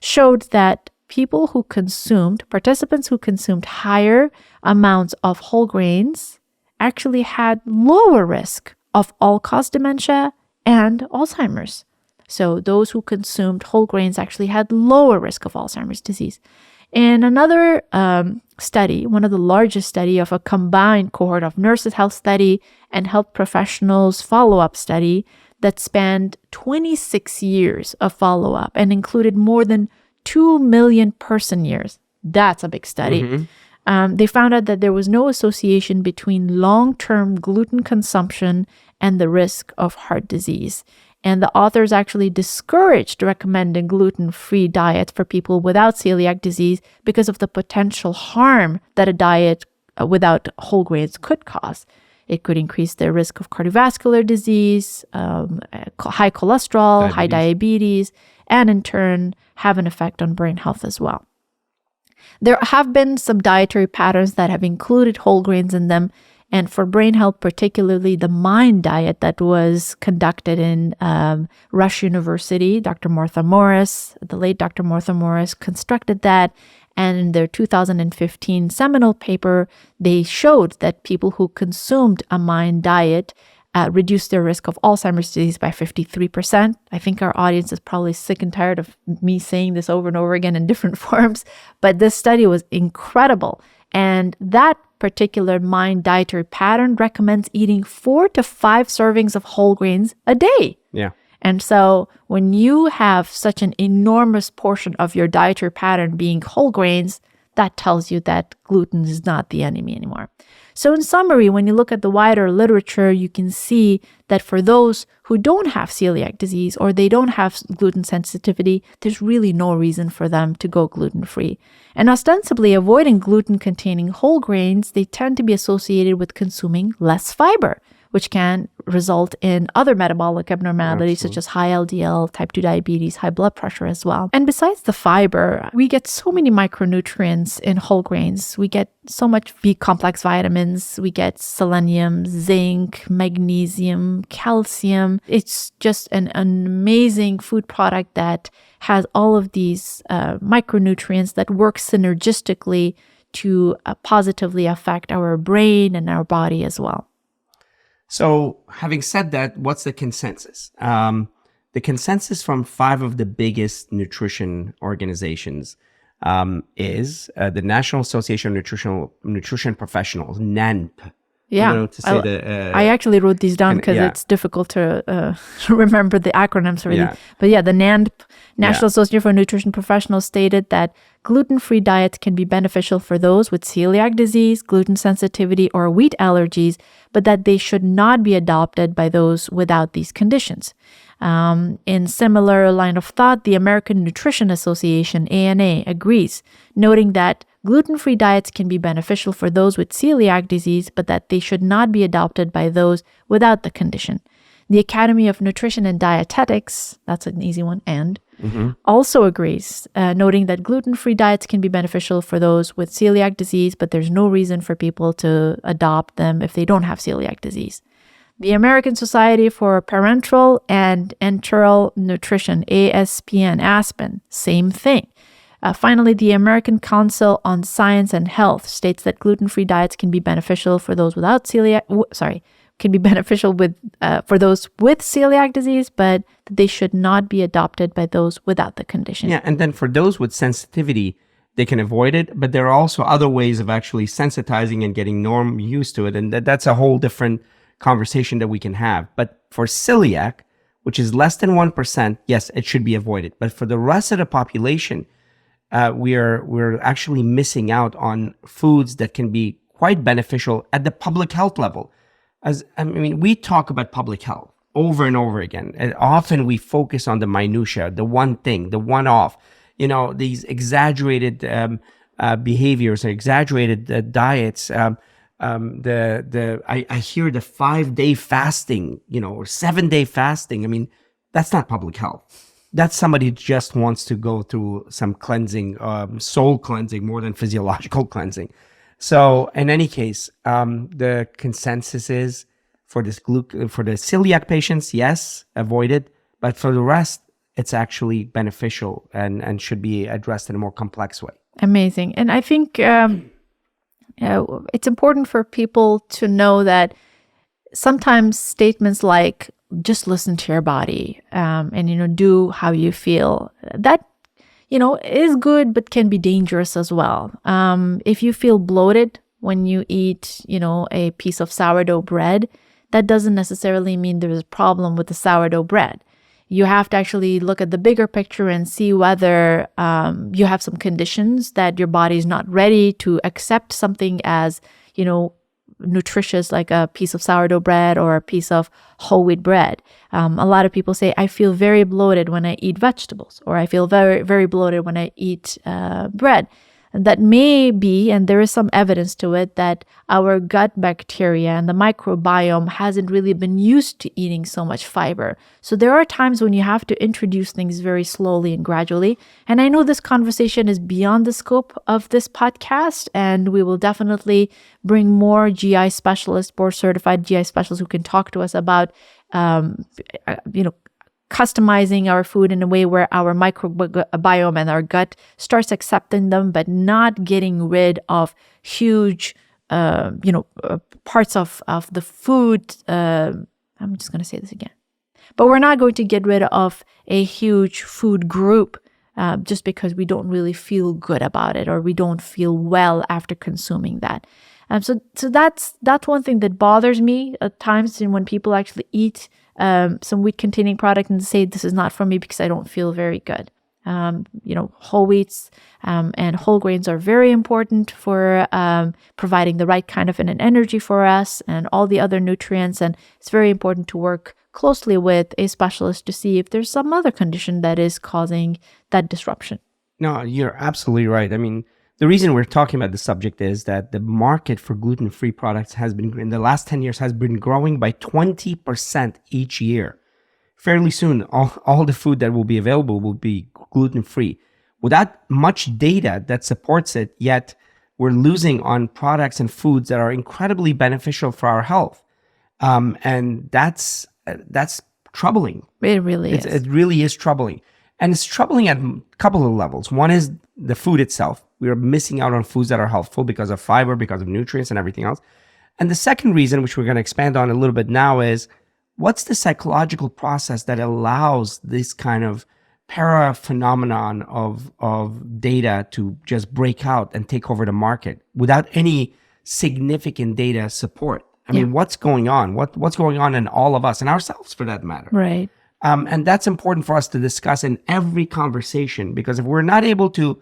Showed that participants who consumed higher amounts of whole grains actually had lower risk of all-cause dementia and Alzheimer's. So those who consumed whole grains actually had lower risk of Alzheimer's disease. In another study, one of the largest study of a combined cohort of Nurses' Health Study and health professionals follow-up study that spanned 26 years of follow-up and included more than 2 million person years. That's a big study. They found out that there was no association between long-term gluten consumption and the risk of heart disease. And the authors actually discouraged recommending gluten-free diets for people without celiac disease because of the potential harm that a diet without whole grains could cause. It could increase their risk of cardiovascular disease, high cholesterol, high diabetes, and in turn have an effect on brain health as well. There have been some dietary patterns that have included whole grains in them. And for brain health, particularly the MIND diet that was conducted in Rush University, Dr. Martha Morris, the late Dr. Martha Morris, constructed that. And in their 2015 seminal paper, they showed that people who consumed a MIND diet reduced their risk of Alzheimer's disease by 53%. I think our audience is probably sick and tired of me saying this over and over again in different forms, but this study was incredible. And that particular MIND dietary pattern recommends eating 4 to 5 servings of whole grains a day. Yeah. And so when you have such an enormous portion of your dietary pattern being whole grains, that tells you that gluten is not the enemy anymore. So in summary, when you look at the wider literature, you can see that for those who don't have celiac disease or they don't have gluten sensitivity, there's really no reason for them to go gluten-free. And ostensibly avoiding gluten-containing whole grains, they tend to be associated with consuming less fiber, which can result in other metabolic abnormalities such as high LDL, type 2 diabetes, high blood pressure as well. And besides the fiber, we get so many micronutrients in whole grains. We get so much B-complex vitamins. We get selenium, zinc, magnesium, calcium. It's just an amazing food product that has all of these micronutrients that work synergistically to positively affect our brain and our body as well. So, having said that, what's the consensus? The consensus from 5 of the biggest nutrition organizations is the National Association of Nutrition Professionals, NANP. Yeah, I actually wrote these down because it's difficult to remember the acronyms really. Yeah. But yeah, the NANP, National Association for Nutrition Professionals, stated that gluten-free diets can be beneficial for those with celiac disease, gluten sensitivity, or wheat allergies, but that they should not be adopted by those without these conditions. In similar line of thought, the American Nutrition Association, ANA, agrees, noting that gluten-free diets can be beneficial for those with celiac disease, but that they should not be adopted by those without the condition. The Academy of Nutrition and Dietetics, that's an easy one, and also agrees, noting that gluten-free diets can be beneficial for those with celiac disease, but there's no reason for people to adopt them if they don't have celiac disease. The American Society for Parenteral and Enteral Nutrition, ASPN, Aspen, same thing. Finally, the American Council on Science and Health states that gluten-free diets can be beneficial for those without can be beneficial for those with celiac disease, but they should not be adopted by those without the condition. Yeah, and then for those with sensitivity, they can avoid it, but there are also other ways of actually sensitizing and getting used to it, and that's a whole different conversation that we can have. But for celiac, which is less than 1%, yes, it should be avoided. But for the rest of the population, we're actually missing out on foods that can be quite beneficial at the public health level. We talk about public health over and over again, and often we focus on the minutia, the one thing, the one-off. These exaggerated behaviors or exaggerated diets. I hear the 5-day fasting, or 7-day fasting. That's not public health. That's somebody who just wants to go through some cleansing, soul cleansing more than physiological cleansing. So in any case, the consensus is for the celiac patients, yes, avoid it. But for the rest, it's actually beneficial and should be addressed in a more complex way. Amazing. And I think it's important for people to know that sometimes statements like, just listen to your body and, do how you feel, that is good, but can be dangerous as well. If you feel bloated when you eat, a piece of sourdough bread, that doesn't necessarily mean there's a problem with the sourdough bread. You have to actually look at the bigger picture and see whether you have some conditions that your body is not ready to accept something as, nutritious, like a piece of sourdough bread or a piece of whole wheat bread. A lot of people say, I feel very bloated when I eat vegetables, or I feel very, very bloated when I eat bread. And that may be, and there is some evidence to it, that our gut bacteria and the microbiome hasn't really been used to eating so much fiber. So there are times when you have to introduce things very slowly and gradually. And I know this conversation is beyond the scope of this podcast, and we will definitely bring more GI specialists, board certified GI specialists who can talk to us about, customizing our food in a way where our microbiome and our gut starts accepting them, but not getting rid of huge, parts of the food. I'm just going to say this again. But we're not going to get rid of a huge food group just because we don't really feel good about it or we don't feel well after consuming that. So that's one thing that bothers me at times when people actually eat some wheat-containing product and say, this is not for me because I don't feel very good. Whole wheats and whole grains are very important for providing the right kind of an energy for us and all the other nutrients. And it's very important to work closely with a specialist to see if there's some other condition that is causing that disruption. No, you're absolutely right. The reason we're talking about the subject is that the market for gluten-free products in the last 10 years, has been growing by 20% each year. Fairly soon, all the food that will be available will be gluten-free. Without much data that supports it, yet we're losing on products and foods that are incredibly beneficial for our health. And that's troubling. It really is. It really is troubling. And it's troubling at a couple of levels. One is the food itself. We are missing out on foods that are healthful because of fiber, because of nutrients and everything else. And the second reason, which we're going to expand on a little bit now, is what's the psychological process that allows this kind of para-phenomenon of data to just break out and take over the market without any significant data support? What's going on? What's going on in all of us and ourselves, for that matter? Right. And that's important for us to discuss in every conversation, because if we're not able to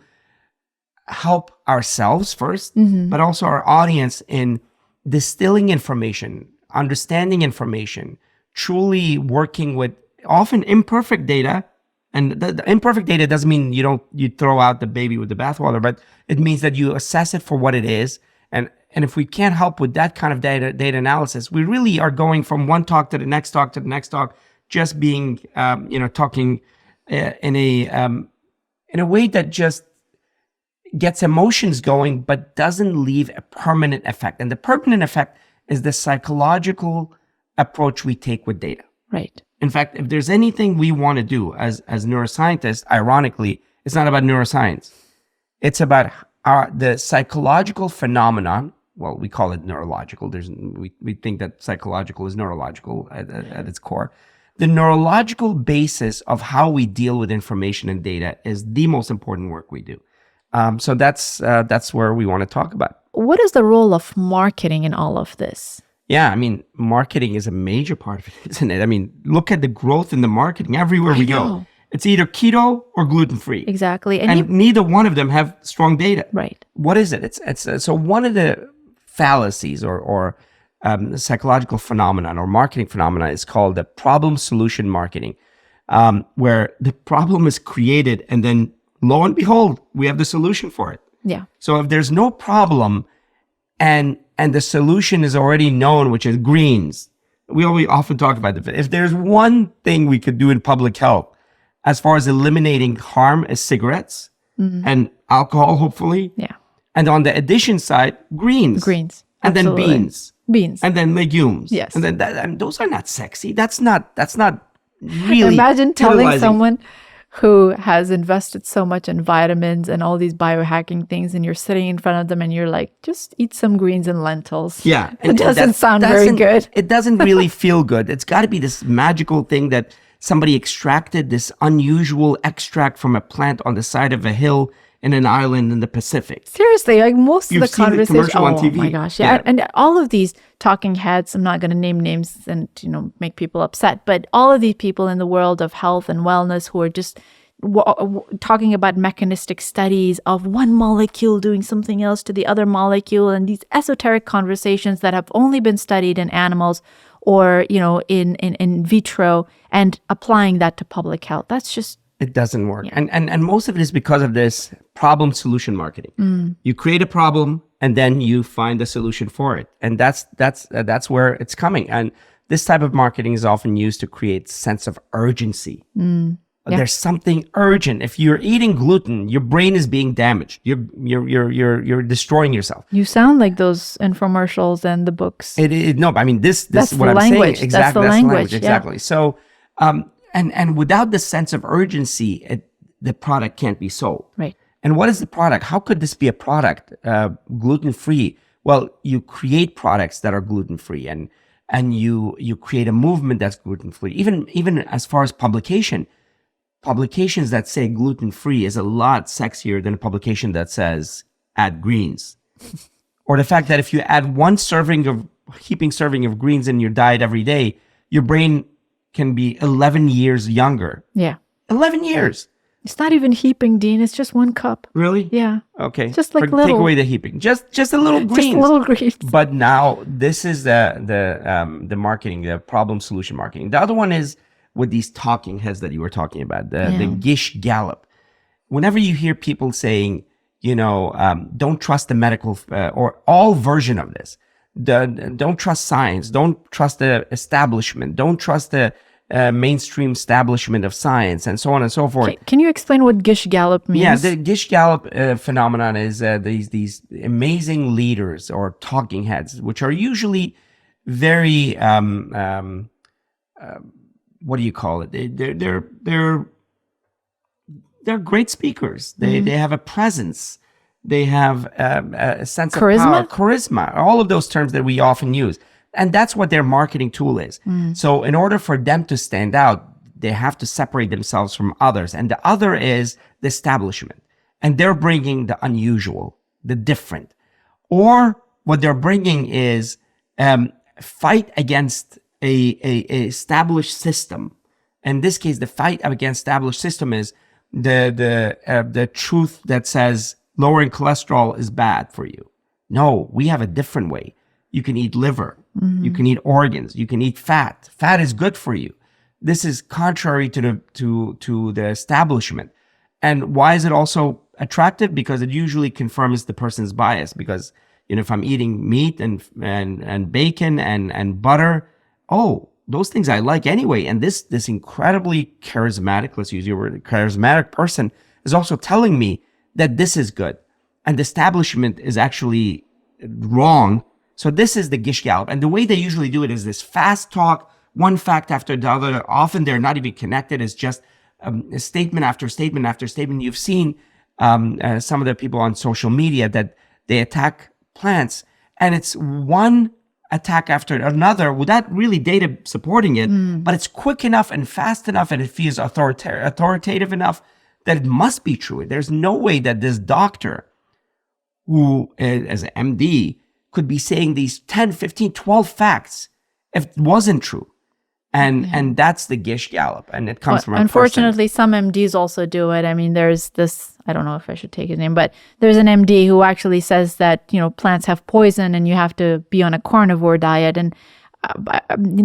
help ourselves first, but also our audience in distilling information, understanding information, truly working with often imperfect data. And the imperfect data doesn't mean you throw out the baby with the bathwater, but it means that you assess it for what it is. And if we can't help with that kind of data analysis, we really are going from one talk to the next talk to the next talk, just being, talking in a way that just gets emotions going, but doesn't leave a permanent effect. And the permanent effect is the psychological approach we take with data. Right. In fact, if there's anything we want to do as neuroscientists, ironically, it's not about neuroscience. It's about the psychological phenomenon. Well, we call it neurological. We think that psychological is neurological at its core. The neurological basis of how we deal with information and data is the most important work we do. So that's where we want to talk about. What is the role of marketing in all of this? Yeah, I mean, marketing is a major part of it, isn't it? I mean, look at the growth in the marketing everywhere we go. It's either keto or gluten-free. Exactly. And neither one of them have strong data. Right. What is it? It's so one of the fallacies or psychological phenomenon or marketing phenomena is called the problem-solution marketing, where the problem is created and then lo and behold, we have the solution for it. Yeah. So if there's no problem and the solution is already known, which is greens, we often talk about it. If there's one thing we could do in public health as far as eliminating harm is cigarettes and alcohol, hopefully. Yeah. And on the addition side, greens. Greens. And Absolutely. then beans. Beans. And then legumes. Yes. And then those are not sexy. That's not really. Imagine telling utilizing- someone who has invested so much in vitamins and all these biohacking things, and you're sitting in front of them and you're like, just eat some greens and lentils. Yeah. It doesn't sound very good. It doesn't really feel good. It's got to be this magical thing that somebody extracted this unusual extract from a plant on the side of a hill in an island in the Pacific. Seriously, like most You've of the seen the conversation. commercial on TV. My gosh. Yeah. Yeah. And all of these talking heads, I'm not going to name names and, make people upset, but all of these people in the world of health and wellness who are just talking about mechanistic studies of one molecule doing something else to the other molecule, and these esoteric conversations that have only been studied in animals or, in vitro, and applying that to public health. That's just... It doesn't work. Yeah. And most of it is because of this problem solution marketing. You create a problem and then you find a solution for it. And that's where it's coming. And this type of marketing is often used to create sense of urgency. Yeah. There's something urgent. If you're eating gluten, your brain is being damaged. You're destroying yourself. You sound like those infomercials and the books. No, I mean this that's is what the I'm language. saying. Exactly, that's the language. Exactly. Yeah. So, and without the sense of urgency, the product can't be sold. Right. And what is the product? How could this be a product gluten-free? Well, you create products that are gluten-free, and you create a movement that's gluten-free. Even as far as publications that say gluten-free is a lot sexier than a publication that says add greens. Or the fact that if you add heaping serving of greens in your diet every day, your brain can be 11 years younger. Yeah. 11 years. It's not even heaping, Dean. It's just 1 cup. Really? Yeah. Okay. Just like Take little. away the heaping. Just a little greens. Just little greens. But now this is the marketing, the problem solution marketing. The other one is with these talking heads that you were talking about, the Gish Gallop. Whenever you hear people saying, don't trust the medical or all version of this, don't trust science, don't trust the establishment, don't trust the mainstream establishment of science, and so on and so forth. Can you explain what Gish Gallop means? Yeah, the Gish Gallop phenomenon is these amazing leaders or talking heads, which are usually very what do you call it? They're great speakers. They have a presence. They have a sense charisma? of power, charisma, all of those terms that we often use. And that's what their marketing tool is. So in order for them to stand out, they have to separate themselves from others. And the other is the establishment. And they're bringing the unusual, the different. Or what they're bringing is fight against a established system. In this case, the fight against established system is the truth that says lowering cholesterol is bad for you. No, we have a different way. You can eat liver. You can eat organs. You can eat fat. Fat is good for you. This is contrary to the establishment. And why is it also attractive? Because it usually confirms the person's bias. Because if I'm eating meat and bacon and butter, those things I like anyway. And this incredibly charismatic, let's use your word, charismatic person is also telling me that this is good. And the establishment is actually wrong. So this is the gish gallop. And the way they usually do it is this fast talk, one fact after the other. Often they're not even connected. It's just a statement after statement after statement. You've seen some of the people on social media that they attack plants, and it's one attack after another without really data supporting it, but it's quick enough and fast enough, and it feels authoritative enough that it must be true. There's no way that this doctor, who as an MD, could be saying these 10, 15, 12 facts if it wasn't true. And that's the gish gallop, and it comes from a unfortunately, some MDs also do it. I mean, there's this, I don't know if I should take his name, but there's an MD who actually says that, plants have poison and you have to be on a carnivore diet. And,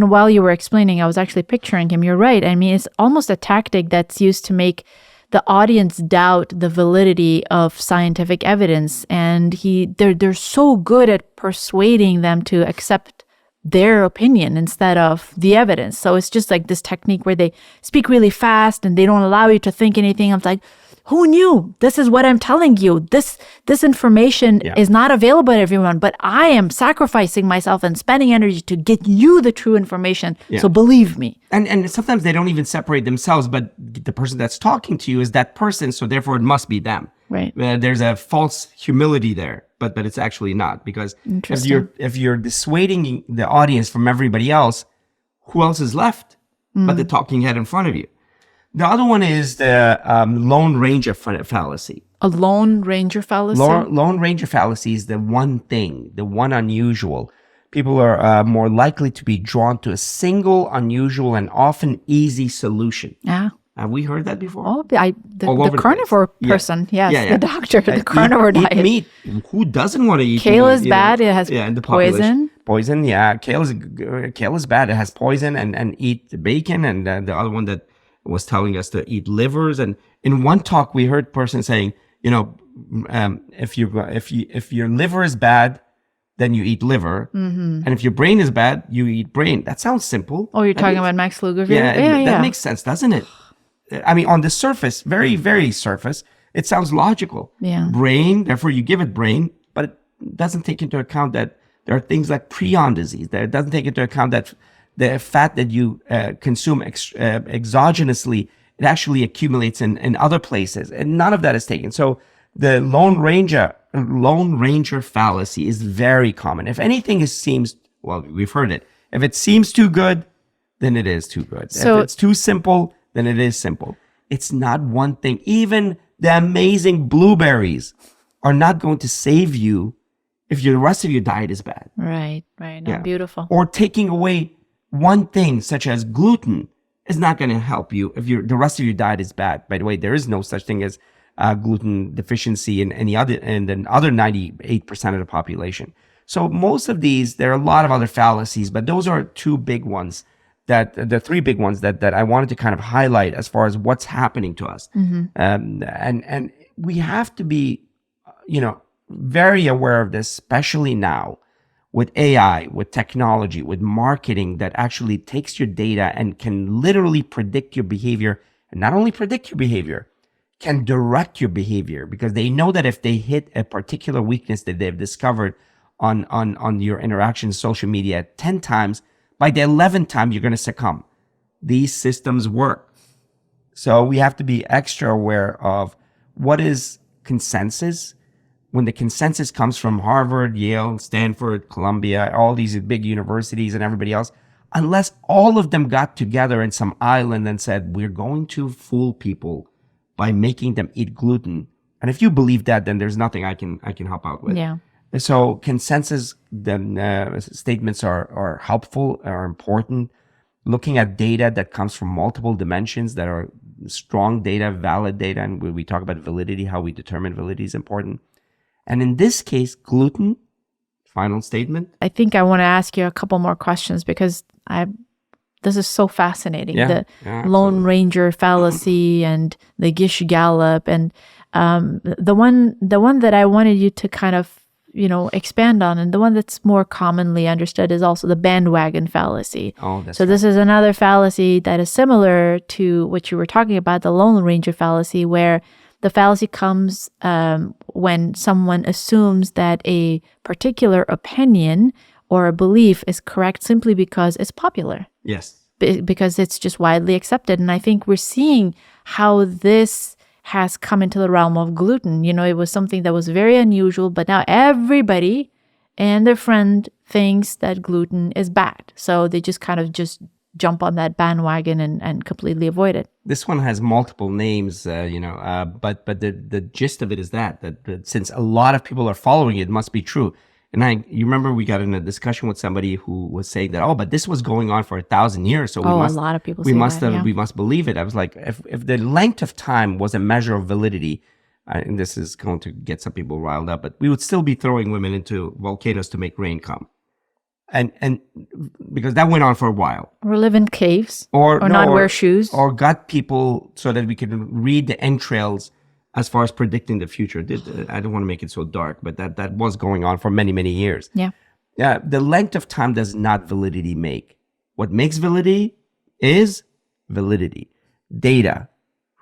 while you were explaining, I was actually picturing him. You're right. I mean, it's almost a tactic that's used to make the audience doubt the validity of scientific evidence. And they're so good at persuading them to accept their opinion instead of the evidence. So it's just like this technique where they speak really fast and they don't allow you to think anything. I'm like, who knew? This is what I'm telling you. This information is not available to everyone, but I am sacrificing myself and spending energy to get you the true information. So believe me. And sometimes they don't even separate themselves, but the person that's talking to you is that person, so therefore it must be them. Right. There's a false humility there, but it's actually not, because if you're dissuading the audience from everybody else, who else is left but the talking head in front of you? The other one is the Lone Ranger fallacy. A Lone Ranger fallacy? Lone Ranger fallacy is the one thing, the one unusual. People are more likely to be drawn to a single, unusual, and often easy solution. Yeah. Have we heard that before? Oh, the carnivore person. Yes, the doctor, the carnivore diet. Eat meat. Who doesn't want to eat kale meat? Is bad. It has poison. Poison, yeah. Kale is bad. It has poison. And eat bacon. And the other one that was telling us to eat livers. And in one talk, we heard a person saying, if your liver is bad, then you eat liver. And if your brain is bad, you eat brain. That sounds simple. Oh, you're talking about Max Luger? Yeah, that makes sense, doesn't it? I mean, on the surface, very, very surface, it sounds logical. Yeah. Brain, therefore you give it brain, but it doesn't take into account that there are things like prion disease. That it doesn't take into account that the fat that you consume exogenously, it actually accumulates in other places, and none of that is taken. So the Lone Ranger fallacy is very common. If anything seems, well, we've heard it. If it seems too good, then it is too good. So, if it's too simple, then it is simple. It's not one thing. Even the amazing blueberries are not going to save you if the rest of your diet is bad. Right. No, beautiful. Or taking away one thing, such as gluten, is not going to help you if the rest of your diet is bad. By the way, there is no such thing as gluten deficiency in any other, and then other 98% of the population. So most of these, there are a lot of other fallacies, but those are two big ones. The three big ones that I wanted to kind of highlight as far as what's happening to us. And we have to be, very aware of this, especially now with AI, with technology, with marketing that actually takes your data and can literally predict your behavior. And not only predict your behavior, can direct your behavior, because they know that if they hit a particular weakness that they've discovered on your interaction social media 10 times, by the 11th time, you're going to succumb. These systems work. So we have to be extra aware of what is consensus. When the consensus comes from Harvard, Yale, Stanford, Columbia, all these big universities and everybody else, unless all of them got together in some island and said, we're going to fool people by making them eat gluten. And if you believe that, then there's nothing I can help out with. Yeah. So consensus statements are helpful, are important. Looking at data that comes from multiple dimensions that are strong data, valid data, and when we talk about validity, how we determine validity is important. And in this case, gluten, final statement. I think I want to ask you a couple more questions because this is so fascinating. The Lone Ranger fallacy and the Gish Gallop, and the one that I wanted you to kind of expand on. And the one that's more commonly understood is also the bandwagon fallacy. Oh, that's so this is another fallacy that is similar to what you were talking about, the Lone Ranger fallacy, where the fallacy comes when someone assumes that a particular opinion or a belief is correct simply because it's popular. Yes. Because it's just widely accepted. And I think we're seeing how this has come into the realm of gluten. It was something that was very unusual, but now everybody and their friend thinks that gluten is bad. So they just kind of just jump on that bandwagon and completely avoid it. This one has multiple names, but the gist of it is that since a lot of people are following it, it must be true. And you remember we got in a discussion with somebody who was saying that, but this was going on for 1,000 years. So a lot of people we say we must believe it. I was like, if the length of time was a measure of validity, and this is going to get some people riled up, but we would still be throwing women into volcanoes to make rain come. And because that went on for a while. Or live in caves. Or not wear shoes. Or got people so that we could read the entrails as far as predicting the future. I don't want to make it so dark, but that was going on for many, many years. Yeah. Yeah. The length of time does not validity make. What makes validity is validity. Data,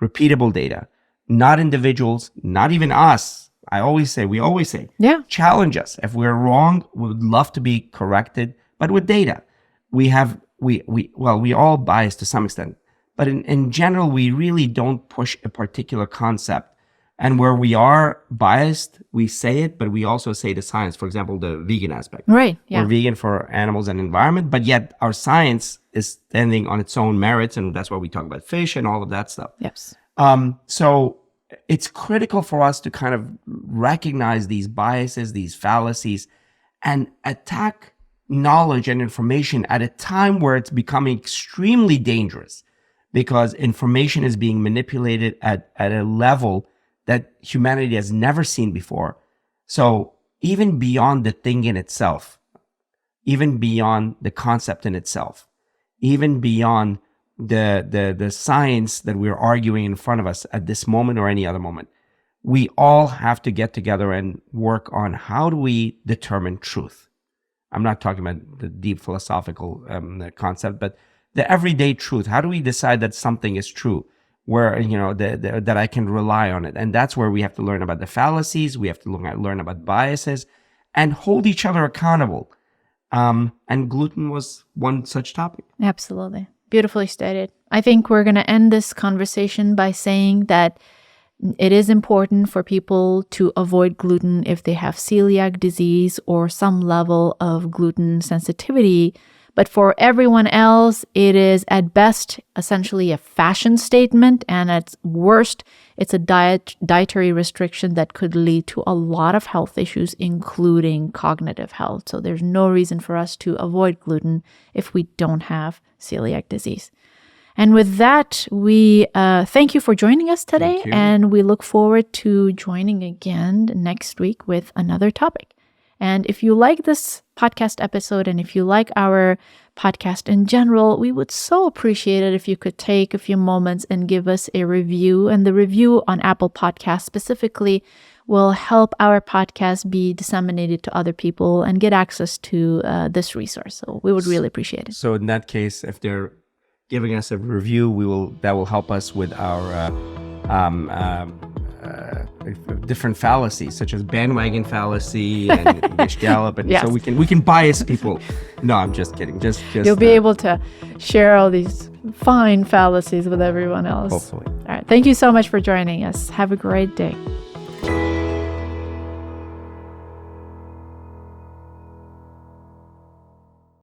repeatable data, not individuals, not even us. We always say, yeah, challenge us. If we're wrong, we would love to be corrected, but with data. We all bias to some extent, but in general, we really don't push a particular concept. And where we are biased, we say it, but we also say the science. For example, the vegan aspect. Right. Yeah. We're vegan for animals and environment, but yet our science is standing on its own merits, and that's why we talk about fish and all of that stuff. Yes. So it's critical for us to kind of recognize these biases, these fallacies, and attack knowledge and information at a time where it's becoming extremely dangerous, because information is being manipulated at a level that humanity has never seen before. So even beyond the thing in itself, even beyond the concept in itself, even beyond the science that we're arguing in front of us at this moment or any other moment, we all have to get together and work on how do we determine truth. I'm not talking about the deep philosophical concept, but the everyday truth. How do we decide that something is true, where that I can rely on it? And that's where we have to learn about the fallacies. We have to learn about biases and hold each other accountable. And gluten was one such topic. Absolutely. Beautifully stated. I think we're going to end this conversation by saying that it is important for people to avoid gluten if they have celiac disease or some level of gluten sensitivity. But for everyone else, it is at best essentially a fashion statement, and at worst, it's a dietary restriction that could lead to a lot of health issues, including cognitive health. So there's no reason for us to avoid gluten if we don't have celiac disease. And with that, we thank you for joining us today, and we look forward to joining again next week with another topic. And if you like this podcast episode, and if you like our podcast in general, we would so appreciate it if you could take a few moments and give us a review. And the review on Apple Podcasts specifically will help our podcast be disseminated to other people and get access to this resource. So we would really appreciate it. So in that case, if they're giving us a review, that will help us with our different fallacies, such as bandwagon fallacy and Gish Gallop, and yes. So we can bias people. No, I'm just kidding. Just you'll be able to share all these fine fallacies with everyone else. Hopefully. All right. Thank you so much for joining us. Have a great day.